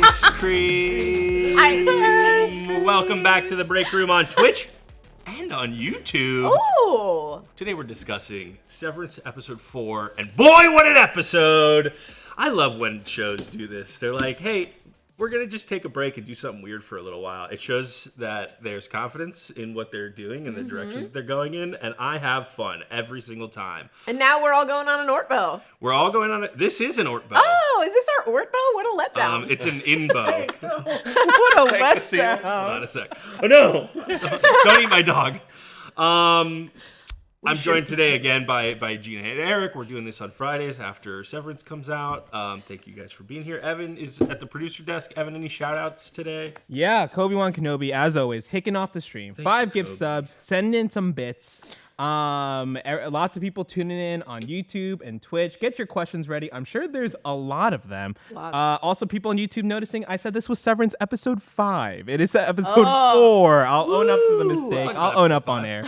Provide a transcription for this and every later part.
Ice cream. Welcome back to the Breakroom on Twitch and on YouTube. Ooh. Today we're discussing Severance episode 4, and boy, what an episode! I love when shows do this. They're like, hey, we're gonna just take a break and do something weird for a little while. It shows that there's confidence in what they're doing and the direction that they're going in, and I have fun every single time. And now we're all going on an ORTBO. We're all going on this is an ORTBO. Oh, is this our ORTBO? What a letdown. It's an INBO. What a letdown. Hold on a sec. Oh no! Don't eat my dog. I'm joined today again by Gina and Erik. We're doing this on Fridays after Severance comes out. Thank you guys for being here. Evan is at the producer desk. Evan, any shout outs today? Yeah, Kobe-Wan Kenobi, as always, kicking off the stream. 5 gift subs, sending in some bits. Lots of people tuning in on YouTube and Twitch. Get your questions ready. I'm sure there's a lot of them. Also, people on YouTube noticing I said this was Severance episode 5. It is episode 4. I'll own up to the mistake. I'll own up on air.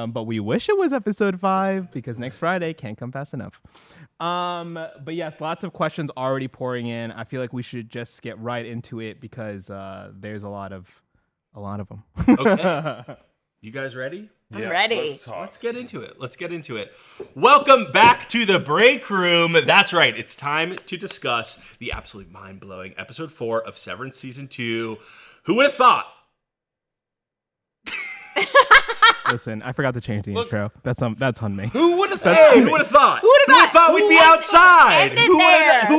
But we wish it was episode 5 because next Friday can't come fast enough. But yes, lots of questions already pouring in. I feel like we should just get right into it because there's a lot of them. Okay. You guys ready? I'm ready. Let's get into it. Welcome back to the Breakroom. That's right. It's time to discuss the absolutely mind-blowing episode 4 of Severance season 2. Who would have thought? Listen, I forgot to change the intro. That's on me. Who would have thought? Who would have thought we'd be outside? Who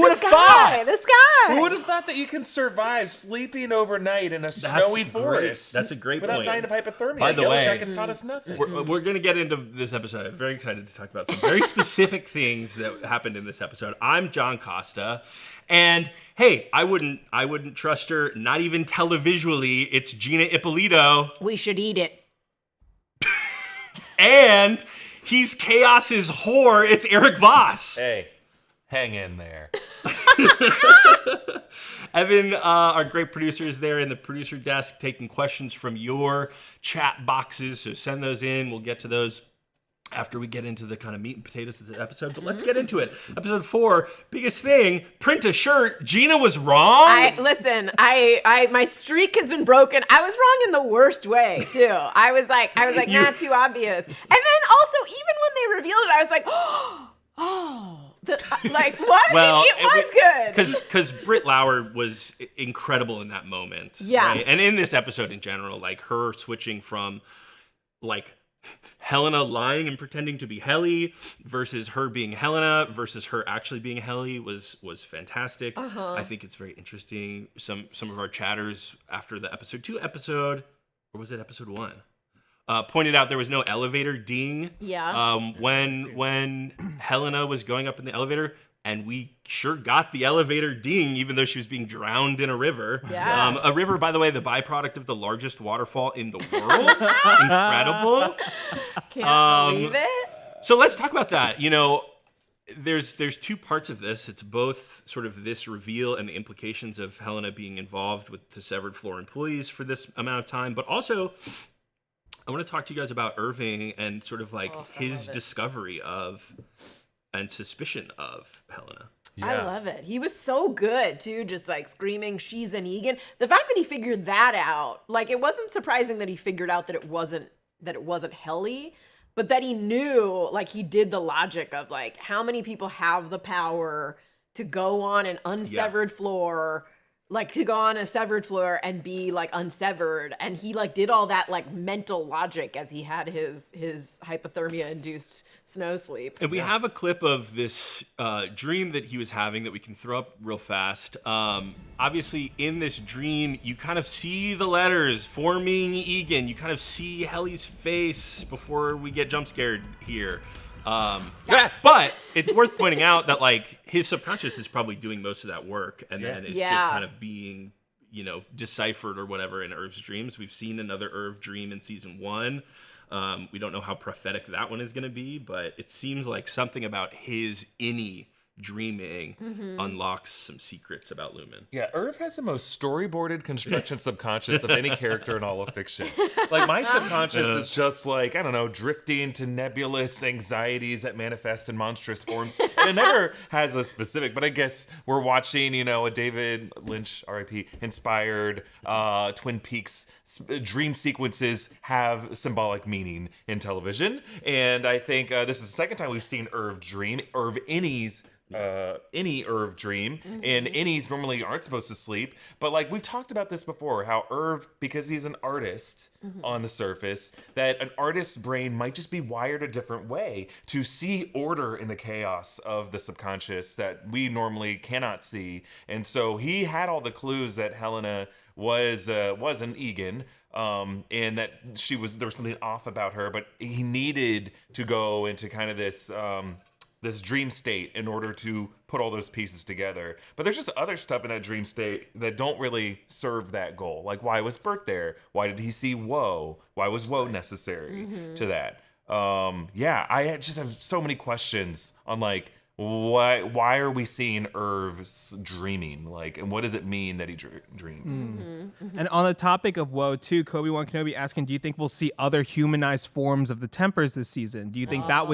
would have thought? The sky. Who would have thought that you can survive sleeping overnight in a snowy forest? That's a great without point. dying of hypothermia. By the Yellow way, Jackets taught us nothing. We're going to get into this episode. I'm very excited to talk about some very specific things that happened in this episode. I'm John Costa, and hey, I wouldn't trust her, not even televisually. It's Gina Ippolito. We should eat it. And he's Chaos's whore. It's Erik Voss. Hey, hang in there. Evan, our great producer, is there in the producer desk taking questions from your chat boxes. So send those in. We'll get to those after we get into the kind of meat and potatoes of the episode. But let's get into it. Episode 4, biggest thing, print a shirt. Gina was wrong. My streak has been broken. I was wrong in the worst way, too. I was like, nah, too obvious. And then also, even when they revealed it, I was like, what? Well, it was good. Because Britt Lauer was incredible in that moment. Yeah. Right? And in this episode in general, like her switching from like Helena lying and pretending to be Helly versus her being Helena versus her actually being Helly was fantastic. I think it's very interesting. Some of our chatters after the episode 2 episode, or was it episode 1? Pointed out there was no elevator ding. Yeah. When Helena was going up in the elevator, and we sure got the elevator ding, even though she was being drowned in a river. Yeah. A river, by the way, the byproduct of the largest waterfall in the world. Incredible. Can't believe it. So let's talk about that. You know, there's 2 parts of this. It's both sort of this reveal and the implications of Helena being involved with the severed floor employees for this amount of time, but also I want to talk to you guys about Irving and sort of like his discovery of and suspicion of Helena. Yeah. I love it. He was so good, too, just like screaming, she's an Eagan. The fact that he figured that out, like it wasn't surprising that he figured out that it wasn't Helly, but that he knew, like he did the logic of like how many people have the power to go on an unsevered floor, like to go on a severed floor and be like unsevered, and he like did all that like mental logic as he had his hypothermia induced snow sleep. And we have a clip of this dream that he was having that we can throw up real fast. Obviously in this dream you kind of see the letters forming Eagan. You kind of see Helly's face before we get jump scared here. But it's worth pointing out that like his subconscious is probably doing most of that work, and then it's just kind of being, you know, deciphered or whatever in Irv's dreams. We've seen another Irv dream in season 1. We don't know how prophetic that one is going to be, but it seems like something about his innie dreaming unlocks some secrets about Lumon. Yeah, Irv has the most storyboarded construction subconscious of any character in all of fiction. Like, my subconscious is just like, I don't know, drifting to nebulous anxieties that manifest in monstrous forms. And it never has a specific, but I guess we're watching, a David Lynch, R.I.P., inspired Twin Peaks dream sequences have symbolic meaning in television. And I think this is the second time we've seen Irv dream. Any Irv dream, and innies normally aren't supposed to sleep, but like we've talked about this before, how Irv, because he's an artist on the surface, that an artist's brain might just be wired a different way to see order in the chaos of the subconscious that we normally cannot see. And so he had all the clues that Helena was an Eagan, and that there was something off about her, but he needed to go into kind of this dream state in order to put all those pieces together. But there's just other stuff in that dream state that don't really serve that goal. Like, why was Bert there? Why did he see Woe? Why was Woe necessary to that? I just have so many questions on like, why are we seeing Irv dreaming? Like, and what does it mean that he dreams? And on the topic of Woe too, Kobe-Wan Kenobi asking, do you think we'll see other humanized forms of the Tempers this season? Do you think that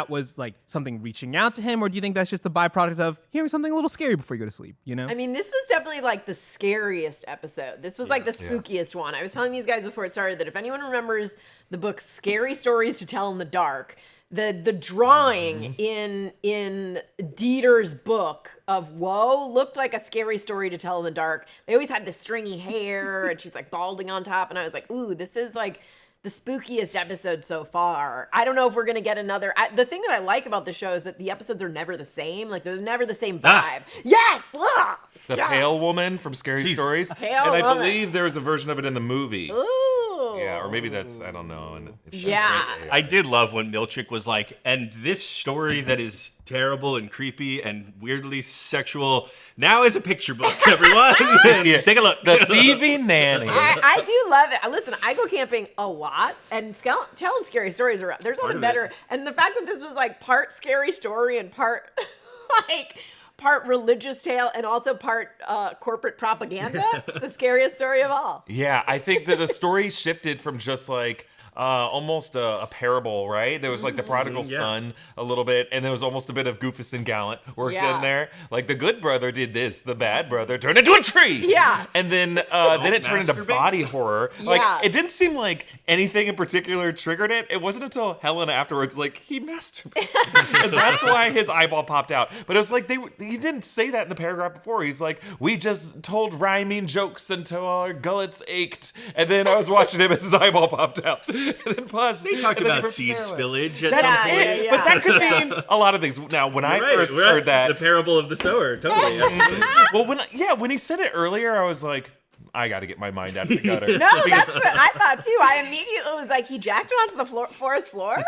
was like something reaching out to him, or do you think that's just the byproduct of hearing something a little scary before you go to sleep, I mean, this was definitely like the scariest episode. This was like the spookiest one. I was telling these guys before it started that if anyone remembers the book Scary Stories to Tell in the Dark, the drawing in Dieter's book of Woe looked like a scary story to tell in the dark. They always had the stringy hair and she's like balding on top, and I was like, ooh, this is like the spookiest episode so far. I don't know if we're going to get another. The thing that I like about the show is that the episodes are never the same. Like, they're never the same vibe. Yes! The pale woman from Scary Stories. And I believe there was a version of it in the movie. Ooh. Yeah, or maybe that's, I don't know. And I did love when Milchick was like, and this story that is terrible and creepy and weirdly sexual now is a picture book, everyone. Take a look. The Thieving Nanny. I do love it. Listen, I go camping a lot, and telling scary stories around. There's nothing better. And the fact that this was like part scary story and part part religious tale and also part corporate propaganda. It's the scariest story of all. Yeah, I think that the story shifted from just like almost a parable, right? There was like the prodigal son a little bit, and there was almost a bit of Goofus and Gallant worked in there. Like the good brother did this, the bad brother turned into a tree. Yeah. And then it turned into body horror. Like it didn't seem like anything in particular triggered it. It wasn't until Helena afterwards, like, he masturbated. And that's why his eyeball popped out. But it was like he didn't say that in the paragraph before. He's like, we just told rhyming jokes until our gullets ached. And then I was watching him as his eyeball popped out. And then pause. They talked about seed spillage. That's it. But that could mean a lot of things. Now, when I first heard that, the parable of the sower, totally. Well, when he said it earlier, I was like, I got to get my mind out of the gutter. No, that's what I thought too. I immediately was like, he jacked it onto the forest floor?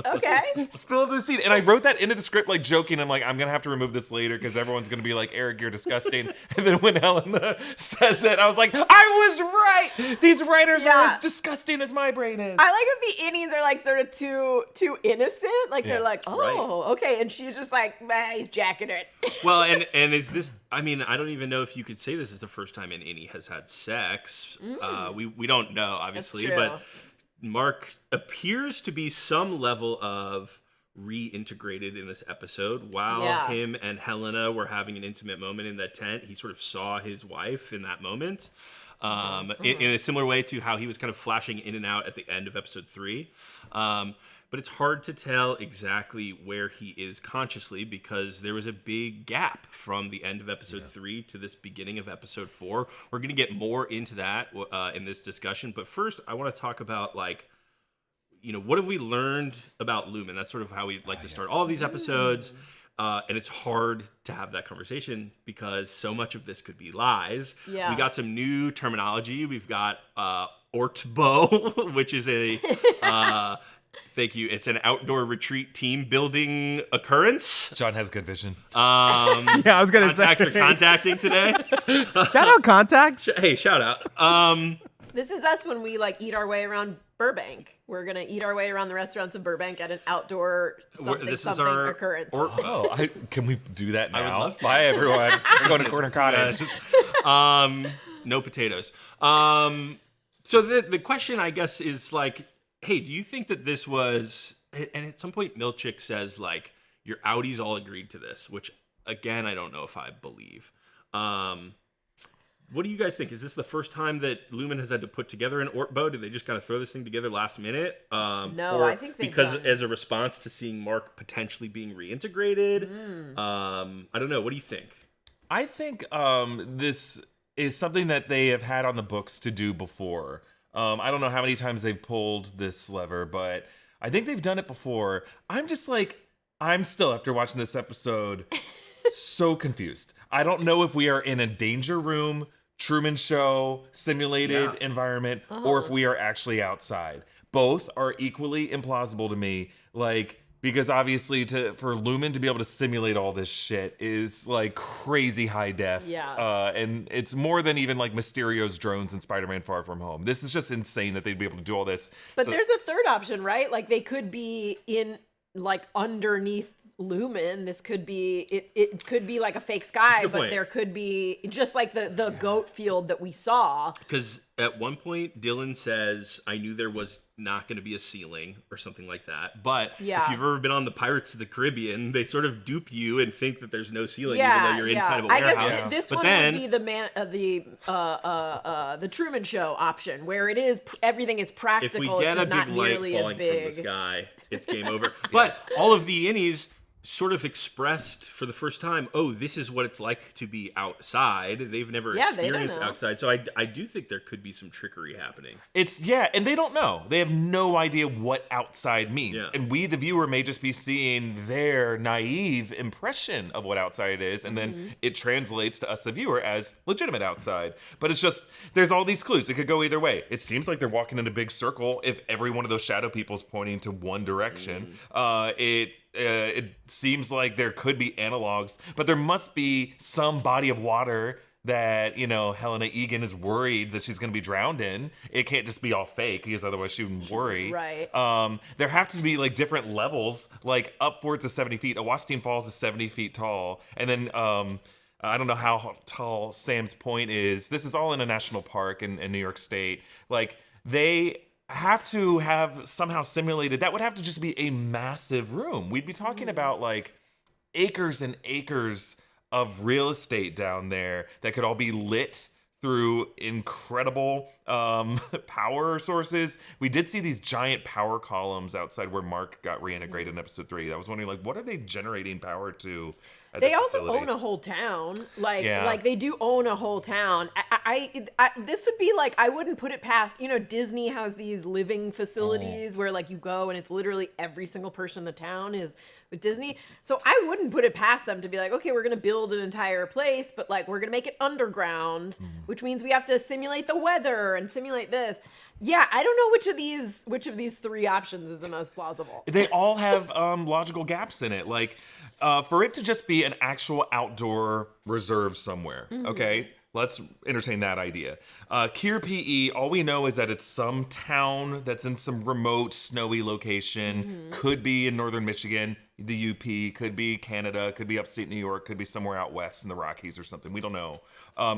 Okay. Spilled the seed. And I wrote that into the script, like joking. I'm like, I'm going to have to remove this later because everyone's going to be like, Erik, you're disgusting. And then when Helena says it, I was like, I was right. These writers are as disgusting as my brain is. I like that the innings are like sort of too innocent. Like they're like, okay. And she's just like, he's jacking it. Well, and is this, I mean, I don't even know if you could say this is the first time an innie has had sex. We don't know, obviously, but Mark appears to be some level of reintegrated in this episode. While him and Helena were having an intimate moment in that tent, he sort of saw his wife in that moment. In a similar way to how he was kind of flashing in and out at the end of episode 3. But it's hard to tell exactly where he is consciously because there was a big gap from the end of episode 3 to this beginning of episode 4. We're going to get more into that in this discussion. But first, I want to talk about, like, what have we learned about Lumon? That's sort of how we like to start all of these episodes. And it's hard to have that conversation because so much of this could be lies. Yeah. We got some new terminology. We've got ORTBO, which is a... Thank you. It's an outdoor retreat team building occurrence. John has good vision. I was going to say. Contacts are contacting today. Shout out contacts. Hey, shout out. This is us when we like eat our way around Burbank. We're gonna eat our way around the restaurants of Burbank at an outdoor something occurrence. Can we do that now? I would love to. Bye, everyone. We're going to Corner Cottage. No potatoes. So the question, I guess, is like, hey, do you think that this was? And at some point, Milchick says like, your Audis all agreed to this, which again, I don't know if I believe. What do you guys think? Is this the first time that Lumon has had to put together an ORTBO? Did they just kind of throw this thing together last minute? No, I think as a response to seeing Mark potentially being reintegrated. I don't know. What do you think? I think this is something that they have had on the books to do before. I don't know how many times they've pulled this lever, but I think they've done it before. I'm still, after watching this episode, so confused. I don't know if we are in a danger room, Truman Show, simulated environment, or if we are actually outside. Both are equally implausible to me. Like, because obviously for Lumon to be able to simulate all this shit is like crazy high def. Yeah. And it's more than even like Mysterio's drones in Spider-Man Far From Home. This is just insane that they'd be able to do all this. But there's a third option, right? Like they could be in like underneath Lumon. This could be it could be like a fake sky, but point. there could be just like the goat field that we saw. Because at one point, Dylan says, I knew there was not going to be a ceiling or something like that. But if you've ever been on the Pirates of the Caribbean, they sort of dupe you and think that there's no ceiling, even though you're inside of a warehouse. I guess this would be the Truman Show option, where it is everything is practical. If we get it's a just big not light nearly falling as big. from the sky, it's game over. But all of the innies sort of expressed for the first time, oh, this is what it's like to be outside. They've never experienced outside. So I do think there could be some trickery happening. And they don't know. They have no idea what outside means. Yeah. And we, the viewer, may just be seeing their naive impression of what outside is, and then it translates to us, the viewer, as legitimate outside. But it's just, there's all these clues. It could go either way. It seems like they're walking in a big circle if every one of those shadow people's pointing to one direction. It seems like there could be analogs, but there must be some body of water that, Helena Eagan is worried that she's going to be drowned in. It can't just be all fake, because otherwise she wouldn't worry. Right. There have to be like different levels, like upwards of 70 feet. Awasteen Falls is 70 feet tall. And then I don't know how tall Sam's Point is. This is all in a national park in New York State. Like, they have to have somehow simulated, that would have to just be a massive room. We'd be talking about like acres and acres of real estate down there that could all be lit through incredible power sources. We did see these giant power columns outside where Mark got reintegrated in episode 3. I was wondering, like, what are they generating power to? They also own a whole town. Like they do own a whole town. I this would be like, I wouldn't put it past, Disney has these living facilities where like you go and it's literally every single person in the town is with Disney. So I wouldn't put it past them to be like, okay, we're going to build an entire place, but like we're going to make it underground, which means we have to simulate the weather and simulate this. Yeah, I don't know which of these 3 options is the most plausible. They all have logical gaps in it. Like, for it to just be an actual outdoor reserve somewhere, okay? Let's entertain that idea. Kier PE, all we know is that it's some town that's in some remote, snowy location. Could be in northern Michigan, the UP, could be Canada, could be upstate New York, could be somewhere out west in the Rockies or something. We don't know.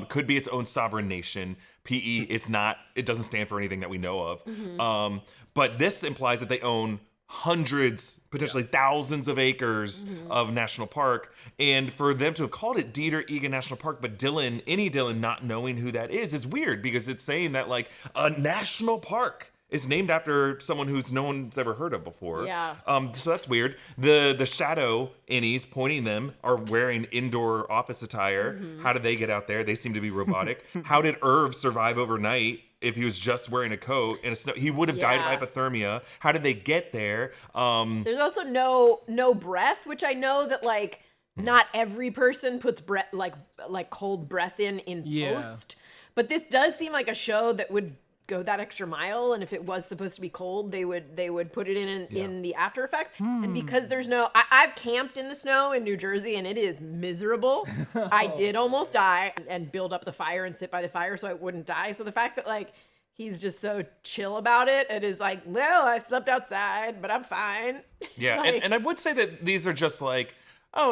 Could be its own sovereign nation. PE is not, it doesn't stand for anything that we know of. But this implies that they own hundreds, potentially thousands of acres of national park. And for them to have called it Dieter Egan National Park, but any Dylan not knowing who that is weird, because it's saying that like a national park is named after someone who's no one's ever heard of before. Yeah. So that's weird. The shadow innies pointing them are wearing indoor office attire. How did they get out there? They seem to be robotic. How did Irv survive overnight if he was just wearing a coat and a snow? He would have died of hypothermia. How did they get there? There's also no breath, which I know that like not every person puts breath like cold breath in post. But this does seem like a show that would go that extra mile, and if it was supposed to be cold, they would put it in the after effects. And because there's I've camped in the snow in New Jersey and it is miserable. I did almost die and build up the fire and sit by the fire so I wouldn't die. So the fact that like he's just so chill about it and is like, well, I slept outside, but I'm fine. Yeah, Like- and I would say that these are just like,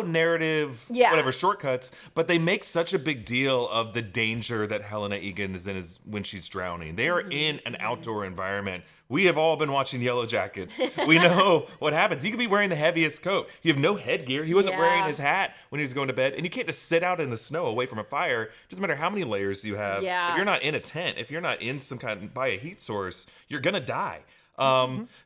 narrative, Yeah. whatever, shortcuts, but they make such a big deal of the danger that Helena Egan is in when she's drowning. They are in an outdoor environment. We have all been watching Yellow Jackets. We know what happens. You could be wearing the heaviest coat. You have no headgear. He wasn't wearing his hat when he was going to bed, and you can't just sit out in the snow away from a fire. Doesn't matter how many layers you have. Yeah. If you're not in a tent, if you're not in some kind by a heat source, you're gonna die.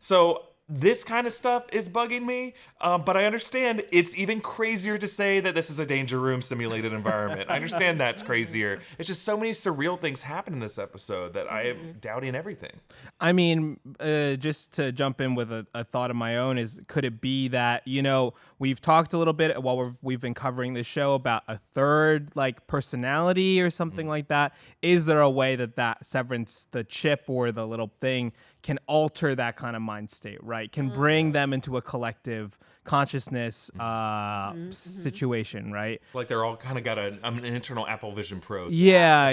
So this kind of stuff is bugging me, but I understand it's even crazier to say that this is a danger room simulated environment. I understand that's crazier. It's just so many surreal things happen in this episode that I am doubting everything. I mean, just to jump in with a thought of my own is, could it be that, we've talked a little bit while we've been covering this show about a third like personality or something like that? Is there a way that Severance, the chip or the little thing, can alter that kind of mind state, right? Can bring them into a collective consciousness situation, right? Like they're all kind of got an internal Apple Vision Pro. Yeah,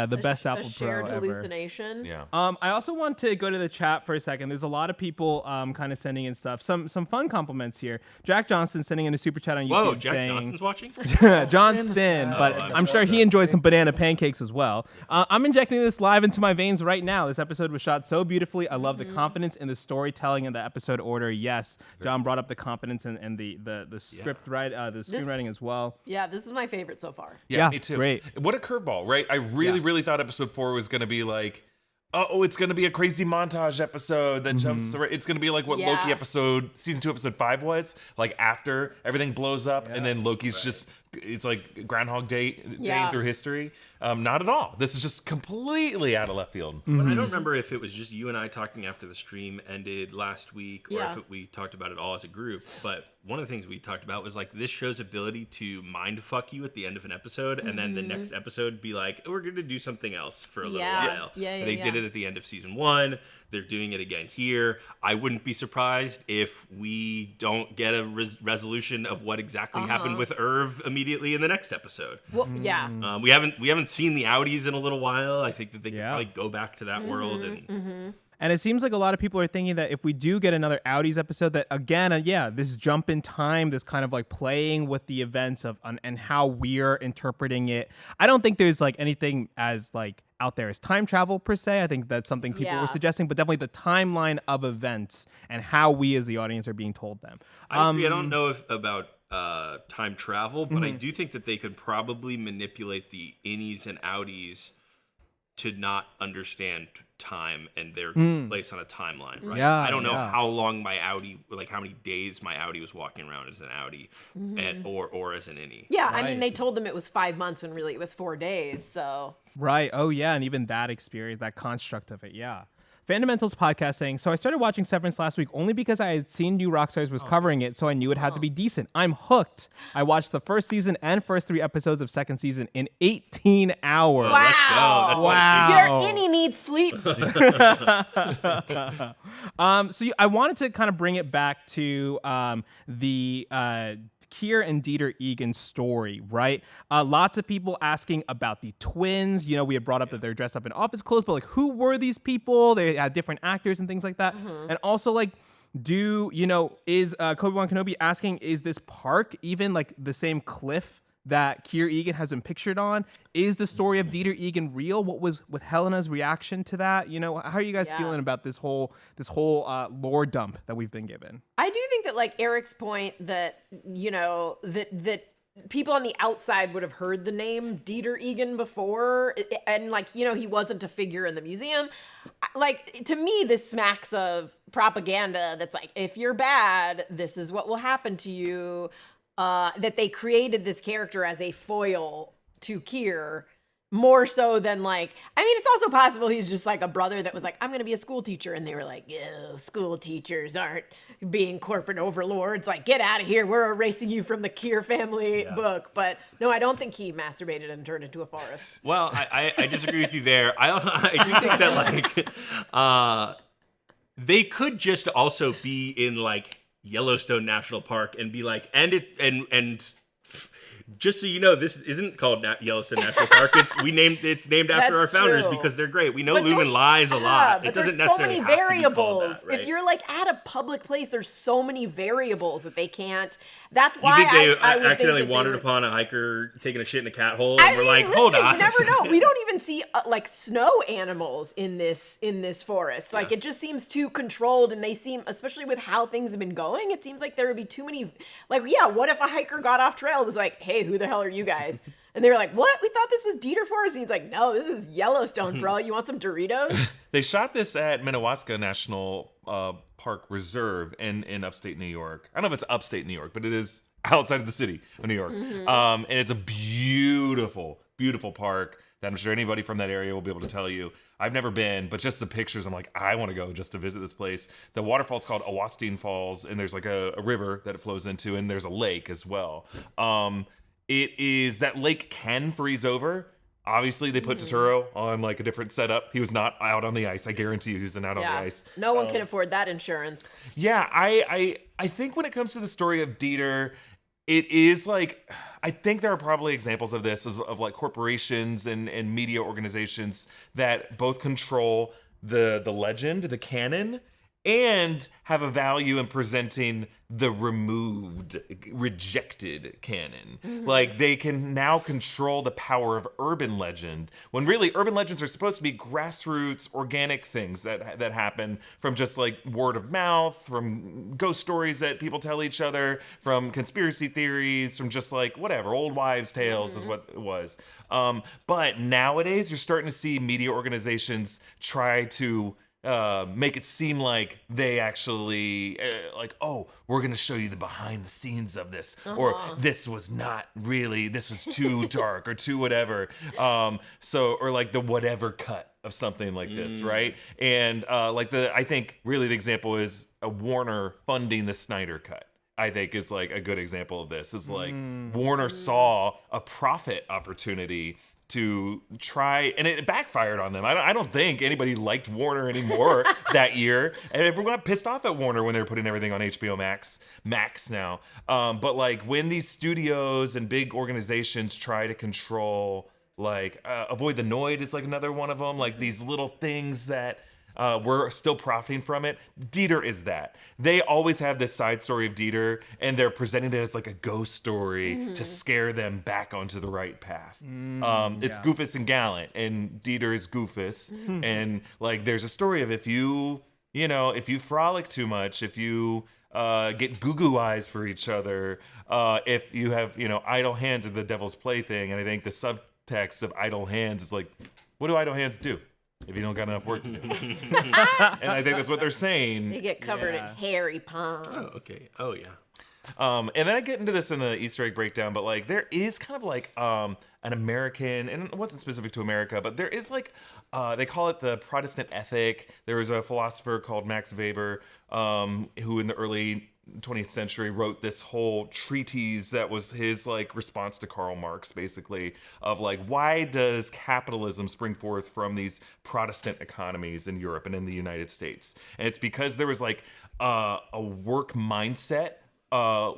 the best a Apple shared Pro ever. hallucination. Yeah. I also want to go to the chat for a second. There's a lot of people kind of sending in stuff. Some fun compliments here. Jack Johnson sending in a super chat on YouTube. Whoa, Jack saying, Johnson's watching? Johnston, but I'm sure he enjoys some banana pancakes as well. I'm injecting this live into my veins right now. This episode was shot so beautifully. I love the confidence in the storytelling and the episode order. Yes, John brought up the confidence and the script the screenwriting as well. Yeah, this is my favorite so far. Yeah, Yeah, me too. great. What a curveball, right? I really thought episode 4 was going to be like, it's going to be a crazy montage episode that jumps. It's going to be like what Yeah. Loki season 2, episode 5 was, like after everything blows up and then Loki's just, it's like Groundhog Day through history. Not at all. This is just completely out of left field. But I don't remember if it was just you and I talking after the stream ended last week, or Yeah. if we talked about it all as a group. But one of the things we talked about was like this show's ability to mind fuck you at the end of an episode, and then the next episode be like, we're going to do something else for a little while. Yeah, They did it at the end of season 1. They're doing it again here. I wouldn't be surprised if we don't get a resolution of what exactly happened with Irv immediately in the next episode. Well, yeah. We haven't seen the Audis in a little while. I think that they could Yeah. probably go back to that world and And it seems like a lot of people are thinking that if we do get another Audis episode, that again, this jump in time, this kind of like playing with the events of and how we're interpreting it. I don't think there's like anything as like out there as time travel per se. I think that's something people Yeah. were suggesting, but definitely the timeline of events and how we as the audience are being told them. I agree. I don't know about time travel, but I do think that they could probably manipulate the innies and outies to not understand time and their place on a timeline, right? Yeah, I don't know yeah. how long my Audi, like how many days my Audi was walking around as an Audi or as an innie. Yeah, I Right. mean, they told them it was 5 months when really it was 4 days. So Right. Oh, yeah. And even that experience, that construct of it. Yeah. Fundamentals podcast saying, so I started watching Severance last week only because I had seen New Rockstars was covering it, so I knew it had to be decent. I'm hooked. I watched the first season and first 3 episodes of second season in 18 hours. Wow. Let's go. That's Wow. your innie needs sleep. I wanted to kind of bring it back to the Keir and Dieter Egan story, right? Lots of people asking about the twins. We had brought up that they're dressed up in office clothes, but like, who were these people? They had different actors and things like that. And also, like, is Obi-Wan Kenobi asking, is this park even like the same cliff that Keir Egan has been pictured on? Is the story of Dieter Egan real? What was with Helena's reaction to that? How are you guys feeling about this whole lore dump that we've been given? I do think that, like Eric's point, that that people on the outside would have heard the name Dieter Egan before, and like he wasn't a figure in the museum. Like, to me, this smacks of propaganda. That's like, if you're bad, this is what will happen to you. That they created this character as a foil to Keir, more so than like, I mean, it's also possible he's just like a brother that was like, I'm going to be a school teacher. And they were like, school teachers aren't being corporate overlords. Like, get out of here. We're erasing you from the Keir family book. But no, I don't think he masturbated and turned into a forest. Well, I disagree with you there. I do think that like they could just also be in like Yellowstone National Park and be like, and just so you know, this isn't called Yellowstone National Park. It's named after our That's founders true. because they're great. We know But Lumon lies a lot. But It doesn't there's so necessarily many have to be called variables. that, right? If you're like at a public place, there's so many variables that they can't. That's You why think they I would accidentally think that wandered they would, upon a hiker taking a shit in a cat hole, and I we're mean, like, listen, hold on. you never know. We don't even see like snow animals in this forest. Like it just seems too controlled, and they seem, especially with how things have been going, it seems like there would be too many. Like, yeah, what if a hiker got off trail and was like, "Hey, who the hell are you guys?" And they were like, "What? We thought this was Dieter Forest." And he's like, "No, this is Yellowstone, bro. You want some Doritos?" They shot this at Minnewaska National Park Reserve in upstate New York. I don't know if it's upstate New York, but it is outside of the city of New York. And it's a beautiful, beautiful park that I'm sure anybody from that area will be able to tell you. I've never been, but just the pictures, I'm like, I want to go just to visit this place. The waterfall's called Awastine Falls, and there's like a river that it flows into, and there's a lake as well. That lake can freeze over. Obviously, they put Totoro on like a different setup. He was not out on the ice. I guarantee you, he wasn't out on the ice. No one can afford that insurance. Yeah, I think when it comes to the story of Dieter, it is like, I think there are probably examples of this of like corporations and media organizations that both control the legend, the canon, and have a value in presenting the rejected canon. Like they can now control the power of urban legend, when really urban legends are supposed to be grassroots, organic things that happen from just like word of mouth, from ghost stories that people tell each other, from conspiracy theories, from just like whatever, old wives' tales is what it was. But nowadays you're starting to see media organizations try to make it seem like they actually like, oh, we're gonna show you the behind the scenes of this, or this was not really, this was too dark or too whatever, or like the whatever cut of something like this, right? And I think really the example is Warner funding the Snyder Cut. I think is like a good example of this. Is like Warner saw a profit opportunity to try, and it backfired on them. I don't think anybody liked Warner anymore that year, and everyone got pissed off at Warner when they were putting everything on HBO Max now. But like when these studios and big organizations try to control, like Avoid the Noid is like another one of them, like these little things that we're still profiting from it. Dieter is that. They always have this side story of Dieter, and they're presenting it as like a ghost story to scare them back onto the right path. It's Goofus and Gallant, and Dieter is Goofus. And like there's a story of if you frolic too much, if you get goo-goo eyes for each other, if you have, idle hands are the devil's plaything. And I think the subtext of idle hands is like, what do idle hands do if you don't got enough work to do? And I think that's what they're saying. They get covered in hairy palms. Oh, okay. Oh, yeah. And then I get into this in the Easter egg breakdown, but like there is kind of like an American, and it wasn't specific to America, but there is like they call it the Protestant ethic. There was a philosopher called Max Weber, who in the early 20th century wrote this whole treatise that was his like response to Karl Marx, basically, of like, why does capitalism spring forth from these Protestant economies in Europe and in the United States? And it's because there was like a work mindset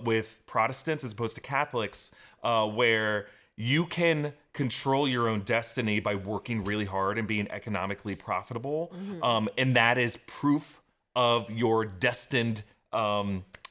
with Protestants as opposed to Catholics, where you can control your own destiny by working really hard and being economically profitable. And that is proof of your destined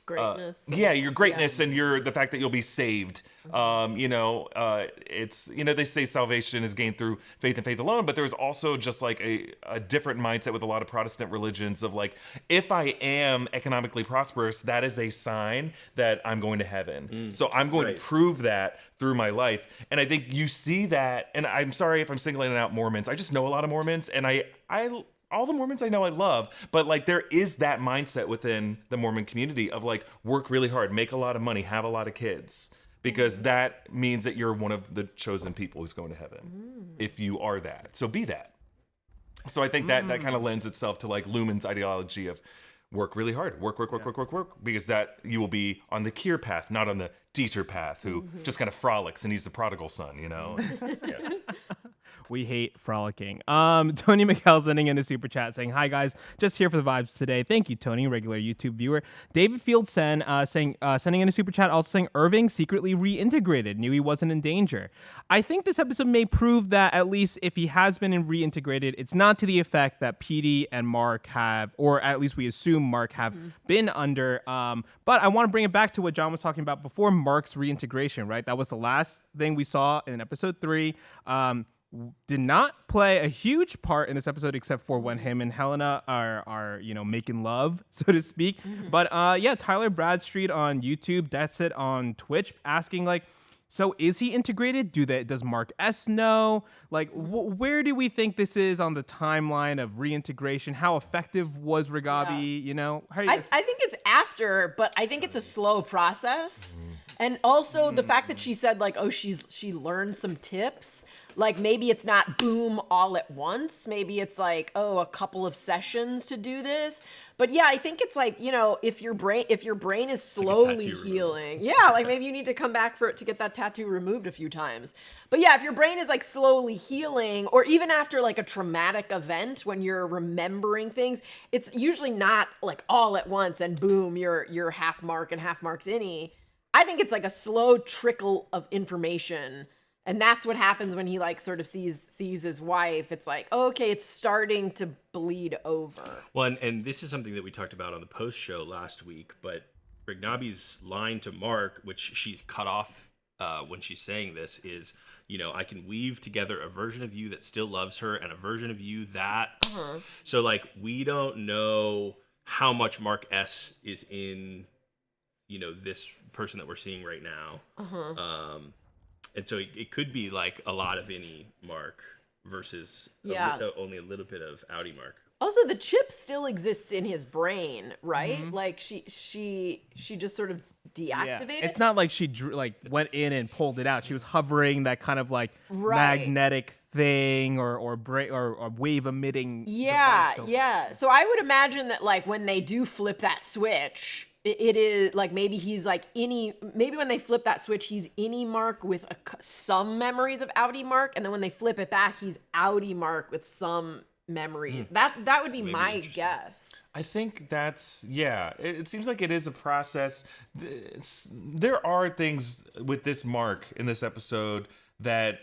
greatness. Your greatness, and the fact that you'll be saved. It's, they say salvation is gained through faith and faith alone, but there's also just like a different mindset with a lot of Protestant religions of like, if I am economically prosperous, that is a sign that I'm going to heaven. So I'm going to prove that through my life. And I think you see that, and I'm sorry if I'm singling out Mormons. I just know a lot of Mormons, and I all the Mormons I know I love, but like there is that mindset within the Mormon community of like, work really hard, make a lot of money, have a lot of kids, because that means that you're one of the chosen people who's going to heaven. If you are that, so be that. So I think that kind of lends itself to like Lumon's ideology of work really hard, work, because that you will be on the Kier path, not on the Dieter path, who just kind of frolics and he's the prodigal son, We hate frolicking. Tony McHale sending in a super chat saying, "Hi guys, just here for the vibes today." Thank you, Tony, regular YouTube viewer. David Fieldsen sending in a super chat, also saying Irving secretly reintegrated, knew he wasn't in danger. I think this episode may prove that at least if he has been reintegrated, it's not to the effect that Petey and Mark have, or at least we assume Mark have been under. But I want to bring it back to what John was talking about before, Mark's reintegration, right? That was the last thing we saw in episode 3. Did not play a huge part in this episode except for when him and Helena are making love, so to speak. But Tyler Bradstreet on YouTube, that's it on Twitch, asking like, so is he integrated? Does Mark S know? Like, where do we think this is on the timeline of reintegration? How effective was Rigabi? How do you guys... I think it's after, but I think it's a slow process. And also the fact that she said like, oh, she learned some tips. Like maybe it's not boom all at once. Maybe it's like, oh, a couple of sessions to do this. But yeah, I think it's like, if your brain is slowly healing. Yeah, like maybe you need to come back for it to get that tattoo removed a few times. But yeah, if your brain is like slowly healing, or even after like a traumatic event when you're remembering things, it's usually not like all at once and boom, you're half mark and half marks innie. I think it's like a slow trickle of information. And that's what happens when he like sort of sees his wife. It's like, okay, it's starting to bleed over. Well, and this is something that we talked about on the post show last week, but Rignabi's line to Mark, which she's cut off when she's saying this, is, I can weave together a version of you that still loves her and a version of you that. So like, we don't know how much Mark S is in, this person that we're seeing right now. And so it could be like a lot of any Mark versus only a little bit of outie Mark. Also, the chip still exists in his brain, right? Like she just sort of deactivated. Yeah. It's not like she went in and pulled it out. She was hovering that kind of like magnetic thing or wave emitting. Yeah. So I would imagine that like when they do flip that switch, it is like maybe he's like maybe when they flip that switch, he's innie Mark with some memories of outie Mark, and then when they flip it back, he's outie Mark with some memory. That would be my guess. I think that's, it seems like it is a process. There are things with this Mark in this episode that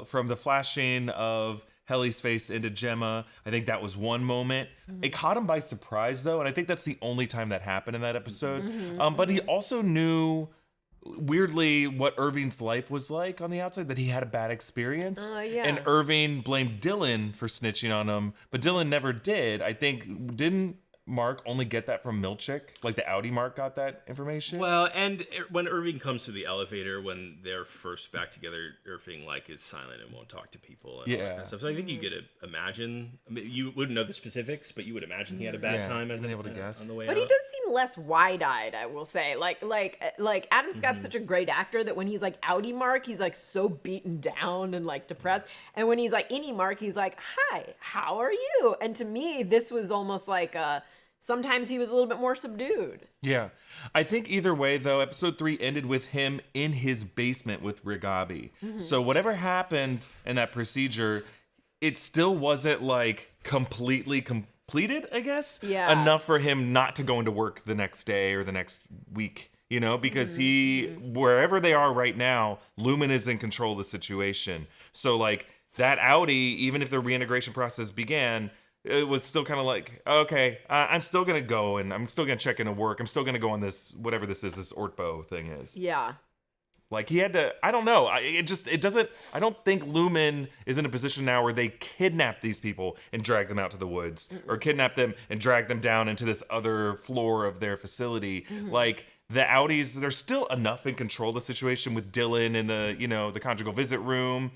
from the flashing of Helly's face into Gemma, I think that was one moment. It caught him by surprise, though, and I think that's the only time that happened in that episode. But he also knew, weirdly, what Irving's life was like on the outside, that he had a bad experience. And Irving blamed Dylan for snitching on him, but Dylan never did. I think, didn't Mark only get that from Milchick? Like the outie Mark got that information? Well, and when Irving comes to the elevator, when they're first back together, Irving like is silent and won't talk to people and all that kind of stuff. So I think you could imagine, you wouldn't know the specifics, but you would imagine he had a bad time as able to guess on the way But out. he does seem less wide-eyed, I will say. Like Adam Scott's such a great actor that when he's like outie Mark, he's like so beaten down and like depressed. And when he's like innie Mark, he's like, hi, how are you? And to me, this was almost like sometimes he was a little bit more subdued. Yeah. I think either way, though, episode 3 ended with him in his basement with Rigabi. So whatever happened in that procedure, it still wasn't like completely completed, I guess. Yeah. Enough for him not to go into work the next day or the next week, because wherever they are right now, Lumon is in control of the situation. So like that outie, even if the reintegration process began, it was still kind of like, okay, I'm still going to go and I'm still going to check into work. I'm still going to go on this, whatever this is, this ORTBO thing is. Yeah. Like he had to, I don't know. I don't think Lumon is in a position now where they kidnap these people and drag them out to the woods or kidnap them and drag them down into this other floor of their facility. Like the outies, they're still enough in control of the situation with Dylan in the conjugal visit room.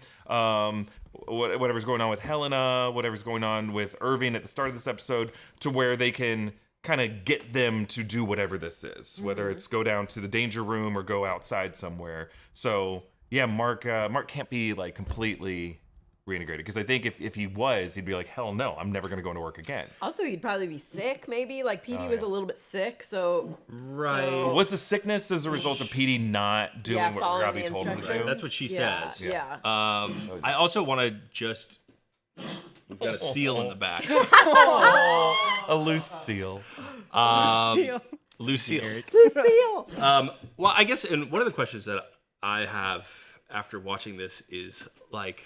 Whatever's going on with Helena, whatever's going on with Irving at the start of this episode, to where they can kind of get them to do whatever this is, whether it's go down to the danger room or go outside somewhere. So yeah, Mark can't be like completely reintegrated. Because I think if he was, he'd be like, hell no, I'm never going to go into work again. Also, he'd probably be sick, maybe. Like, Petey was a little bit sick, so... Right. so- Was the sickness as a result of Petey not doing what following Robbie the told him to instructions. do? That's what she Yeah, says. yeah. I also want to just... We've got a seal in the back. A loose seal. Lucille. Lucille! Well, I guess, and one of the questions that I have after watching this is like,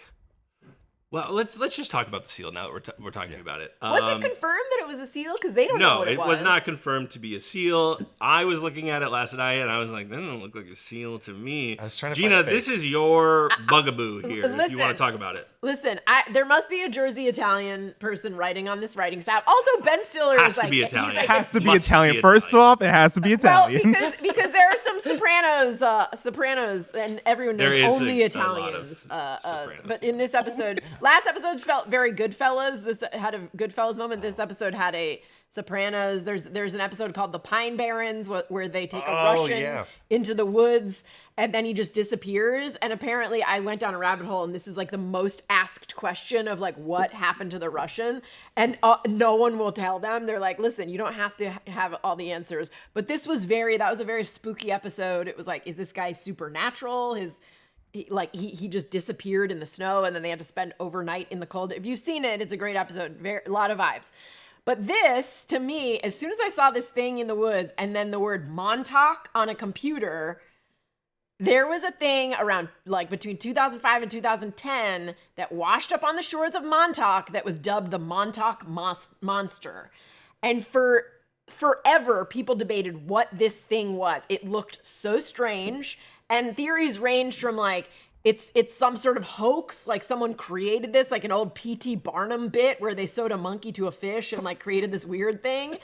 well, let's just talk about the seal now that we're talking about it. Was it confirmed that it was a seal? Because they don't know No, what it was not confirmed to be a seal. I was looking at it last night, and I was like, that doesn't look like a seal to me. I was trying to Gina, find a this face. is your bugaboo here. If you Listen. want to talk about it. Listen, there must be a Jersey Italian person writing on this writing staff. Also, Ben Stiller Has is to like... be he's Italian. like- It has to be Must be Italian. First Italian. off, it has to be Italian. Well, because there are some Sopranos, and everyone knows There is only a Italians. lot of Sopranos. But in this episode, last episode felt very Goodfellas. This had a Goodfellas moment. This episode had a Sopranos. There's an episode called The Pine Barrens where they take a Russian into the woods, and then he just disappears. And apparently, I went down a rabbit hole, and this is like the most asked question of like what happened to the Russian, and no one will tell them. They're like, listen, you don't have to have all the answers. But that was a very spooky episode. It was like, is this guy supernatural? He just disappeared in the snow, and then they had to spend overnight in the cold. If you've seen it, it's a great episode. A lot of vibes. But this, to me, as soon as I saw this thing in the woods and then the word Montauk on a computer, there was a thing around like between 2005 and 2010 that washed up on the shores of Montauk that was dubbed the Montauk Monster. And for forever, people debated what this thing was. It looked so strange, and theories ranged from like, it's some sort of hoax, like someone created this, like an old P.T. Barnum bit where they sewed a monkey to a fish and like created this weird thing.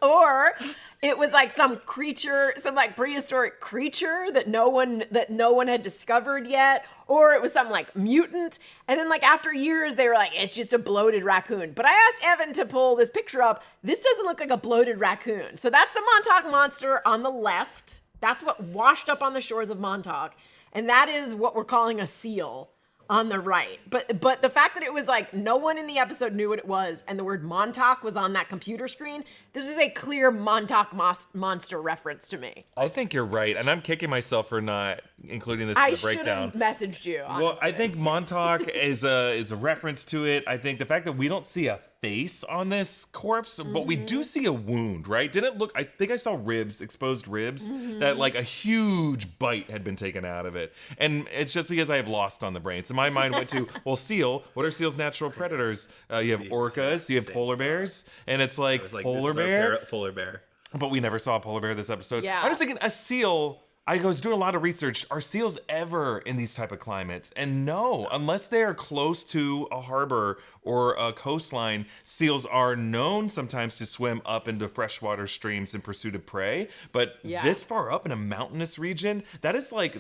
Or it was like some creature, some like prehistoric creature that no one had discovered yet, or it was some like mutant. And then like after years they were like, it's just a bloated raccoon. But I asked Evan to pull this picture up. This doesn't look like a bloated raccoon. So that's the Montauk Monster on the left. That's what washed up on the shores of Montauk. And that is what we're calling a seal on the right. But the fact that it was like no one in the episode knew what it was, and the word Montauk was on that computer screen, this was a clear Montauk Monster reference to me. I think you're right, and I'm kicking myself for not including this in I the should breakdown. have messaged you, honestly. Well, I think Montauk is a reference to it. I think the fact that we don't see a face on this corpse, but we do see a wound, right? Didn't it look, I think I saw ribs, exposed ribs, that like a huge bite had been taken out of it. And it's just because I have lost on the brain. So my mind went to, well, seal, what are seal's natural predators? You have orcas, you have polar bears, and it's like, polar bear. Polar bear. But we never saw a polar bear this episode. Yeah. I was thinking a seal. I was doing a lot of research. Are seals ever in these type of climates? And no, unless they are close to a harbor or a coastline, seals are known sometimes to swim up into freshwater streams in pursuit of prey. But this far up in a mountainous region, that is like,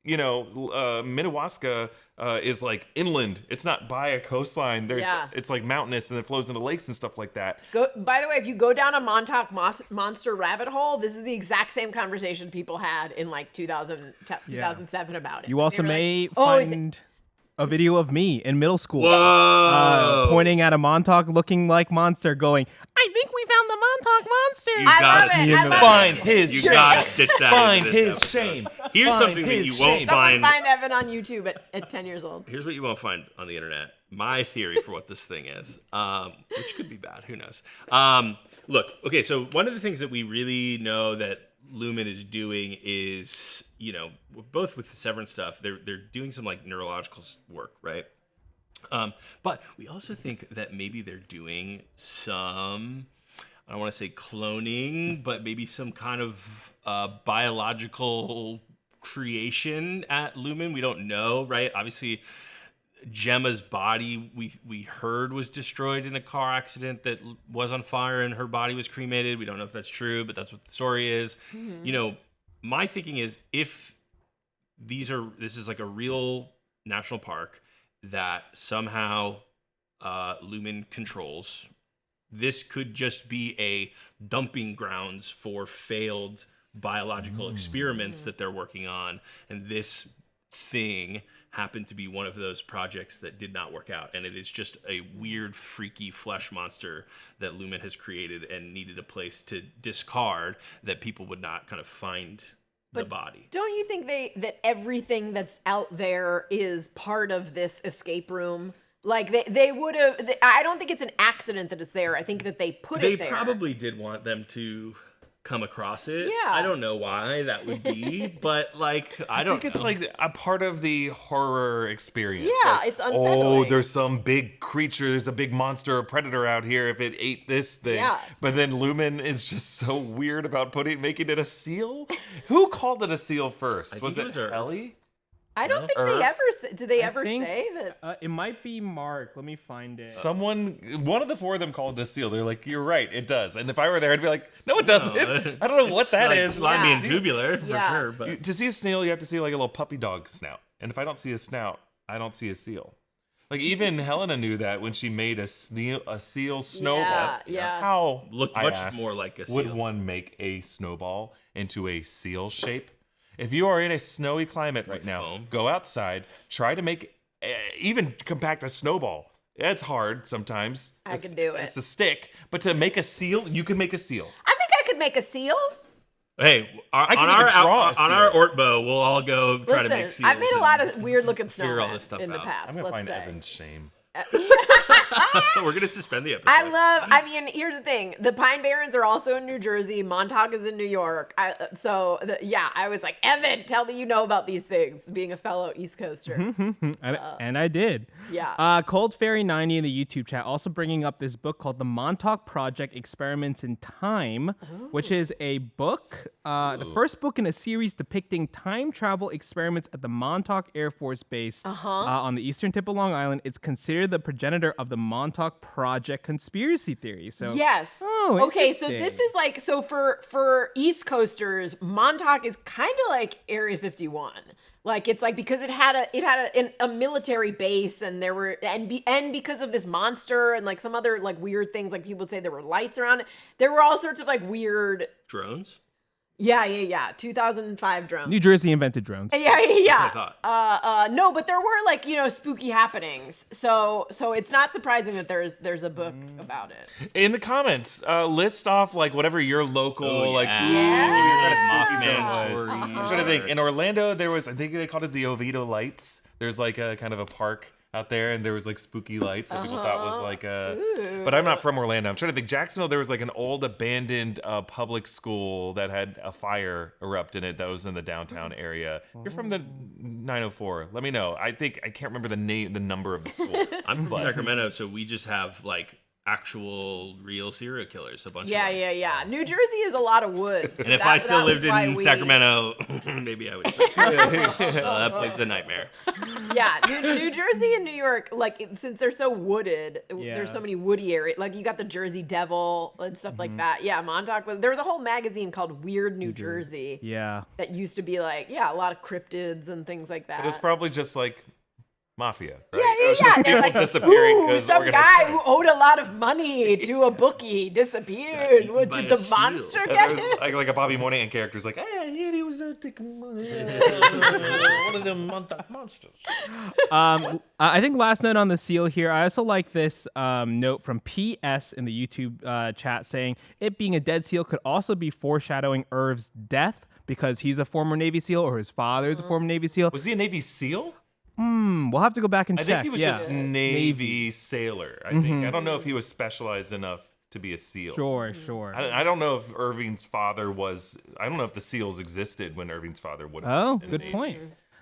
Minnewaska is like inland. It's not by a coastline. It's like mountainous and it flows into lakes and stuff like that. By the way, if you go down a Montauk Monster rabbit hole, this is the exact same conversation people had in like 2007 about it. You also They were may like, "Oh, is it-" find a video of me in middle school Pointing pointing at a Montauk looking like monster going, I think we found the Montauk Monster. You I gotta love it. stitch I love that. Find his You shame. gotta stitch that. Find into this his episode. shame. Here's Find something that his you shame. won't Someone find. find Evan on YouTube at 10 years old. Here's what you won't find on the internet. My theory for what this thing is, which could be bad. Who knows? Look, okay, so one of the things that we really know that Lumon is doing is, both with the Severance stuff, they're doing some like neurological work, right? But we also think that maybe they're doing some, I don't want to say cloning, but maybe some kind of biological creation at Lumon. We don't know, right? Obviously, Gemma's body we heard was destroyed in a car accident that was on fire, and her body was cremated. We don't know if that's true, but that's what the story is. My thinking is if this is like a real national park that somehow Lumon controls, this could just be a dumping grounds for failed biological experiments that they're working on, and this thing happened to be one of those projects that did not work out, and it is just a weird, freaky flesh monster that Lumon has created and needed a place to discard that people would not kind of find the body. Don't you think that everything that's out there is part of this escape room? Like they would have. I don't think it's an accident that it's there. I think that they put it there. They probably did want them to come across it. Yeah. I don't know why that would be, but like I don't think know. it's like a part of the horror experience. Yeah, Like, it's unsettling. Oh, there's some big creature, there's a big monster, a predator out here if it ate this thing. Yeah. But then Lumon is just so weird about making it a seal. Who called it a seal first? I Was think it it was Ellie? I don't think Irv? they ever. Did they ever think, say that? It might be Mark. Let me find it. One of the four of them called it a seal. They're like, you're right, it does. And if I were there, I'd be like, no, it doesn't. I don't know what It's that like is. slimy and Yeah. tubular for Yeah. sure, but To see a snail, you have to see like a little puppy dog snout. And if I don't see a snout, I don't see a seal. Like even Helena knew that when she made a seal snowball. Yeah. How looked I much asked, more like a would seal. one make a snowball into a seal shape? If you are in a snowy climate right now, foam. go outside, try to make even compact a snowball. It's hard sometimes. I can do it. It's a stick, but to make a seal, you can make a seal. I think I could make a seal. Hey, I can on even draw a on seal. our ORTBO, we'll all go try to make Listen, seals. I've made a lot of weird looking figure all snowmen this stuff in the out. past. I'm gonna let's find say. Evan's shame. We're gonna suspend the episode. I mean, here's the thing. The Pine Barrens are also in New Jersey. Montauk is in New York. I was like, Evan, tell me you know about these things, being a fellow East Coaster. And I did. Yeah. Cold Fairy 90 in the YouTube chat also bringing up this book called The Montauk Project Experiments in Time, which is a book, the first book in a series depicting time travel experiments at the Montauk Air Force Base on the eastern tip of Long Island. It's considered the progenitor of the Montauk Project conspiracy theory. So Yes. Oh, okay, so interesting. this is like, so for East Coasters, Montauk is kind of like Area 51. Like it's like because it had a military base, and there were and because of this monster and like some other like weird things, like people would say there were lights around it. There were all sorts of like weird. drones. Yeah. 2005 drone. New Jersey invented drones. Yeah. That's what I No, but there were like, spooky happenings. So it's not surprising that there's a book about it. In the comments, list off like whatever your local Oh, like yeah. ooh, kind of Mothman spooky zone was. stories. I'm trying to think. In Orlando, there was I think they called it the Oviedo Lights. There's like a kind of a park out there, and there was like spooky lights that people thought was like a. But I'm not from Orlando. I'm trying to think. Jacksonville, there was like an old abandoned public school that had a fire erupt in it that was in the downtown area. You're from the 904. Let me know. I can't remember the number of the school. I'm from Sacramento, so we just have like actual real serial killers. A bunch. Yeah. of them. New Jersey is a lot of woods. And if I still lived in Sacramento, maybe I would. That place is a nightmare. Yeah, New Jersey and New York, like since they're so wooded, Yeah. there's so many woody areas. Like you got the Jersey Devil and stuff like that. Yeah, Montauk there was a whole magazine called Weird New Jersey Yeah. that used to be like, a lot of cryptids and things like that. It was probably just like mafia, right? Yeah, It was just They're people like, disappearing "Ooh, because some organized guy crime. who owed a lot of money to a bookie disappeared. eaten What by did a the seal." monster And get there him? was like a Bobby Moynihan character's like, hey, he was taking one of them Montauk monsters. I think last note on the seal here. I also like this note from PS in the YouTube chat saying it being a dead seal could also be foreshadowing Irv's death because he's a former Navy SEAL or his father is a former Navy SEAL. Was he a Navy SEAL? We'll have to go back and I check. think he was yeah. just Navy sailor. I think. I don't know if he was specialized enough to be a SEAL. Sure. I don't know if Irving's father was. I don't know if the SEALs existed when Irving's father would have. Oh, been in good the Navy. point.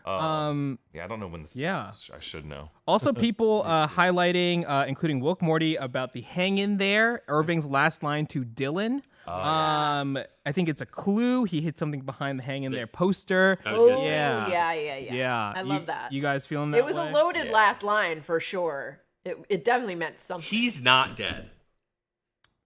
Yeah, I don't know when the. Yeah. I should know. Also, people highlighting, including Woke Morty, about the hang in there, Irving's last line to Dylan. I think it's a clue. He hit something behind the hang in there poster. I was gonna say. Yeah. I love that. You guys feeling that It was way? a loaded last line for sure. It definitely meant something. He's not dead.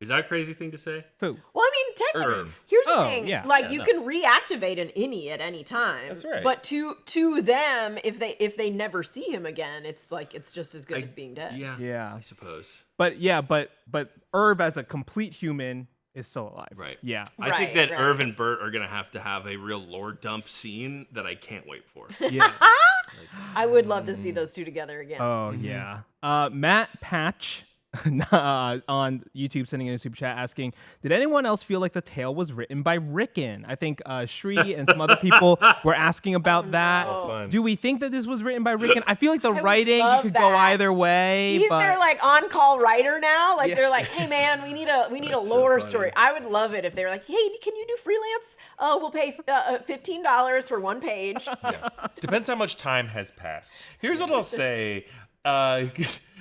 Is that a crazy thing to say? Who? Well, I mean, technically, Irv. here's the Oh, thing. yeah. Like, Yeah, you no. can reactivate an innie at any time. That's right. But to them, if they never see him again, it's like it's just as good as being dead. Yeah. I suppose. But Irv as a complete human is still alive. Right. Yeah. I think Right, that right. Irv and Bert are gonna have to have a real lore dump scene that I can't wait for. Yeah. I would love to see those two together again. Oh yeah. Matt Patch on YouTube sending in a super chat asking, did anyone else feel like the tale was written by Rickon? I think Shri and some other people were asking about that. no. Fun. Do we think that this was written by Rickon? I feel like the I writing love could that. go either way. He's but their like on-call writer now. Like Yeah. they're like, hey man, we need a That's so lore funny. story. I would love it if they were like, hey, can you do freelance? Oh, we'll pay $15 for one page. Yeah. Depends how much time has passed. Here's what I'll say.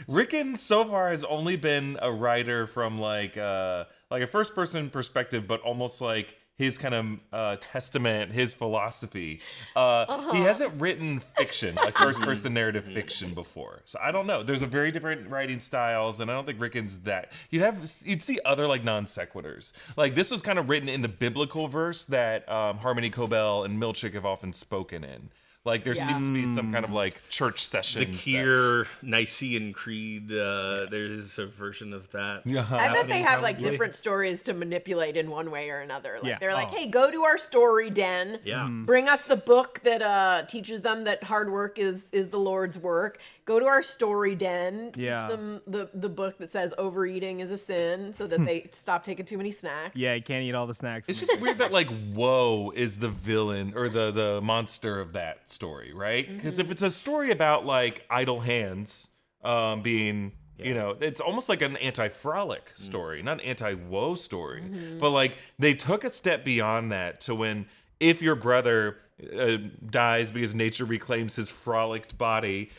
Rickon so far has only been a writer from like a first person perspective, but almost like his kind of testament, his philosophy. He hasn't written fiction, like first person narrative fiction before. So I don't know. There's a very different writing styles, and I don't think Rickon's that. You'd see other like non sequiturs. Like this was kind of written in the biblical verse that Harmony Cobell and Milchick have often spoken in. Like there seems to be some kind of like church The sessions. Kier Nicene Creed, there's a version of that. I bet they have like probably. different stories to manipulate in one way or another. Like Yeah. they're like, Oh. hey, go to our story den. Yeah. Bring us the book that teaches them that hard work is the Lord's work. Go to our story den. Teach Yeah. them the book that says overeating is a sin, so that they stop taking too many snacks. yeah, you can't eat all the snacks. It's just weird that like Woe is the villain or the monster of that story, right? Because if it's a story about like idle hands being, you know, it's almost like an anti-frolic story, not an anti-woe story. But like they took a step beyond that to when if your brother dies because nature reclaims his frolicked body,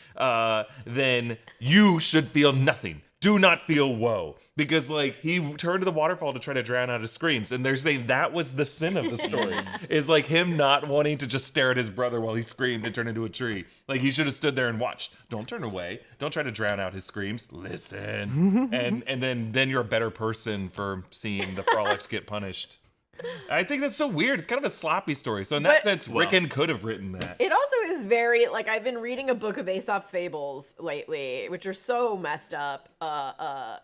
then you should feel nothing. Do not feel woe. Because like he turned to the waterfall to try to drown out his screams, and they're saying that was the sin of the story, is like him not wanting to just stare at his brother while he screamed and turned into a tree. Like he should have stood there and watched. Don't turn away. Don't try to drown out his screams. Listen, and then you're a better person for seeing the frolics get punished. I think that's so weird. It's kind of a sloppy story. So in that But- sense, Rickon could have written that. It also is very like I've been reading a book of Aesop's fables lately, which are so messed up.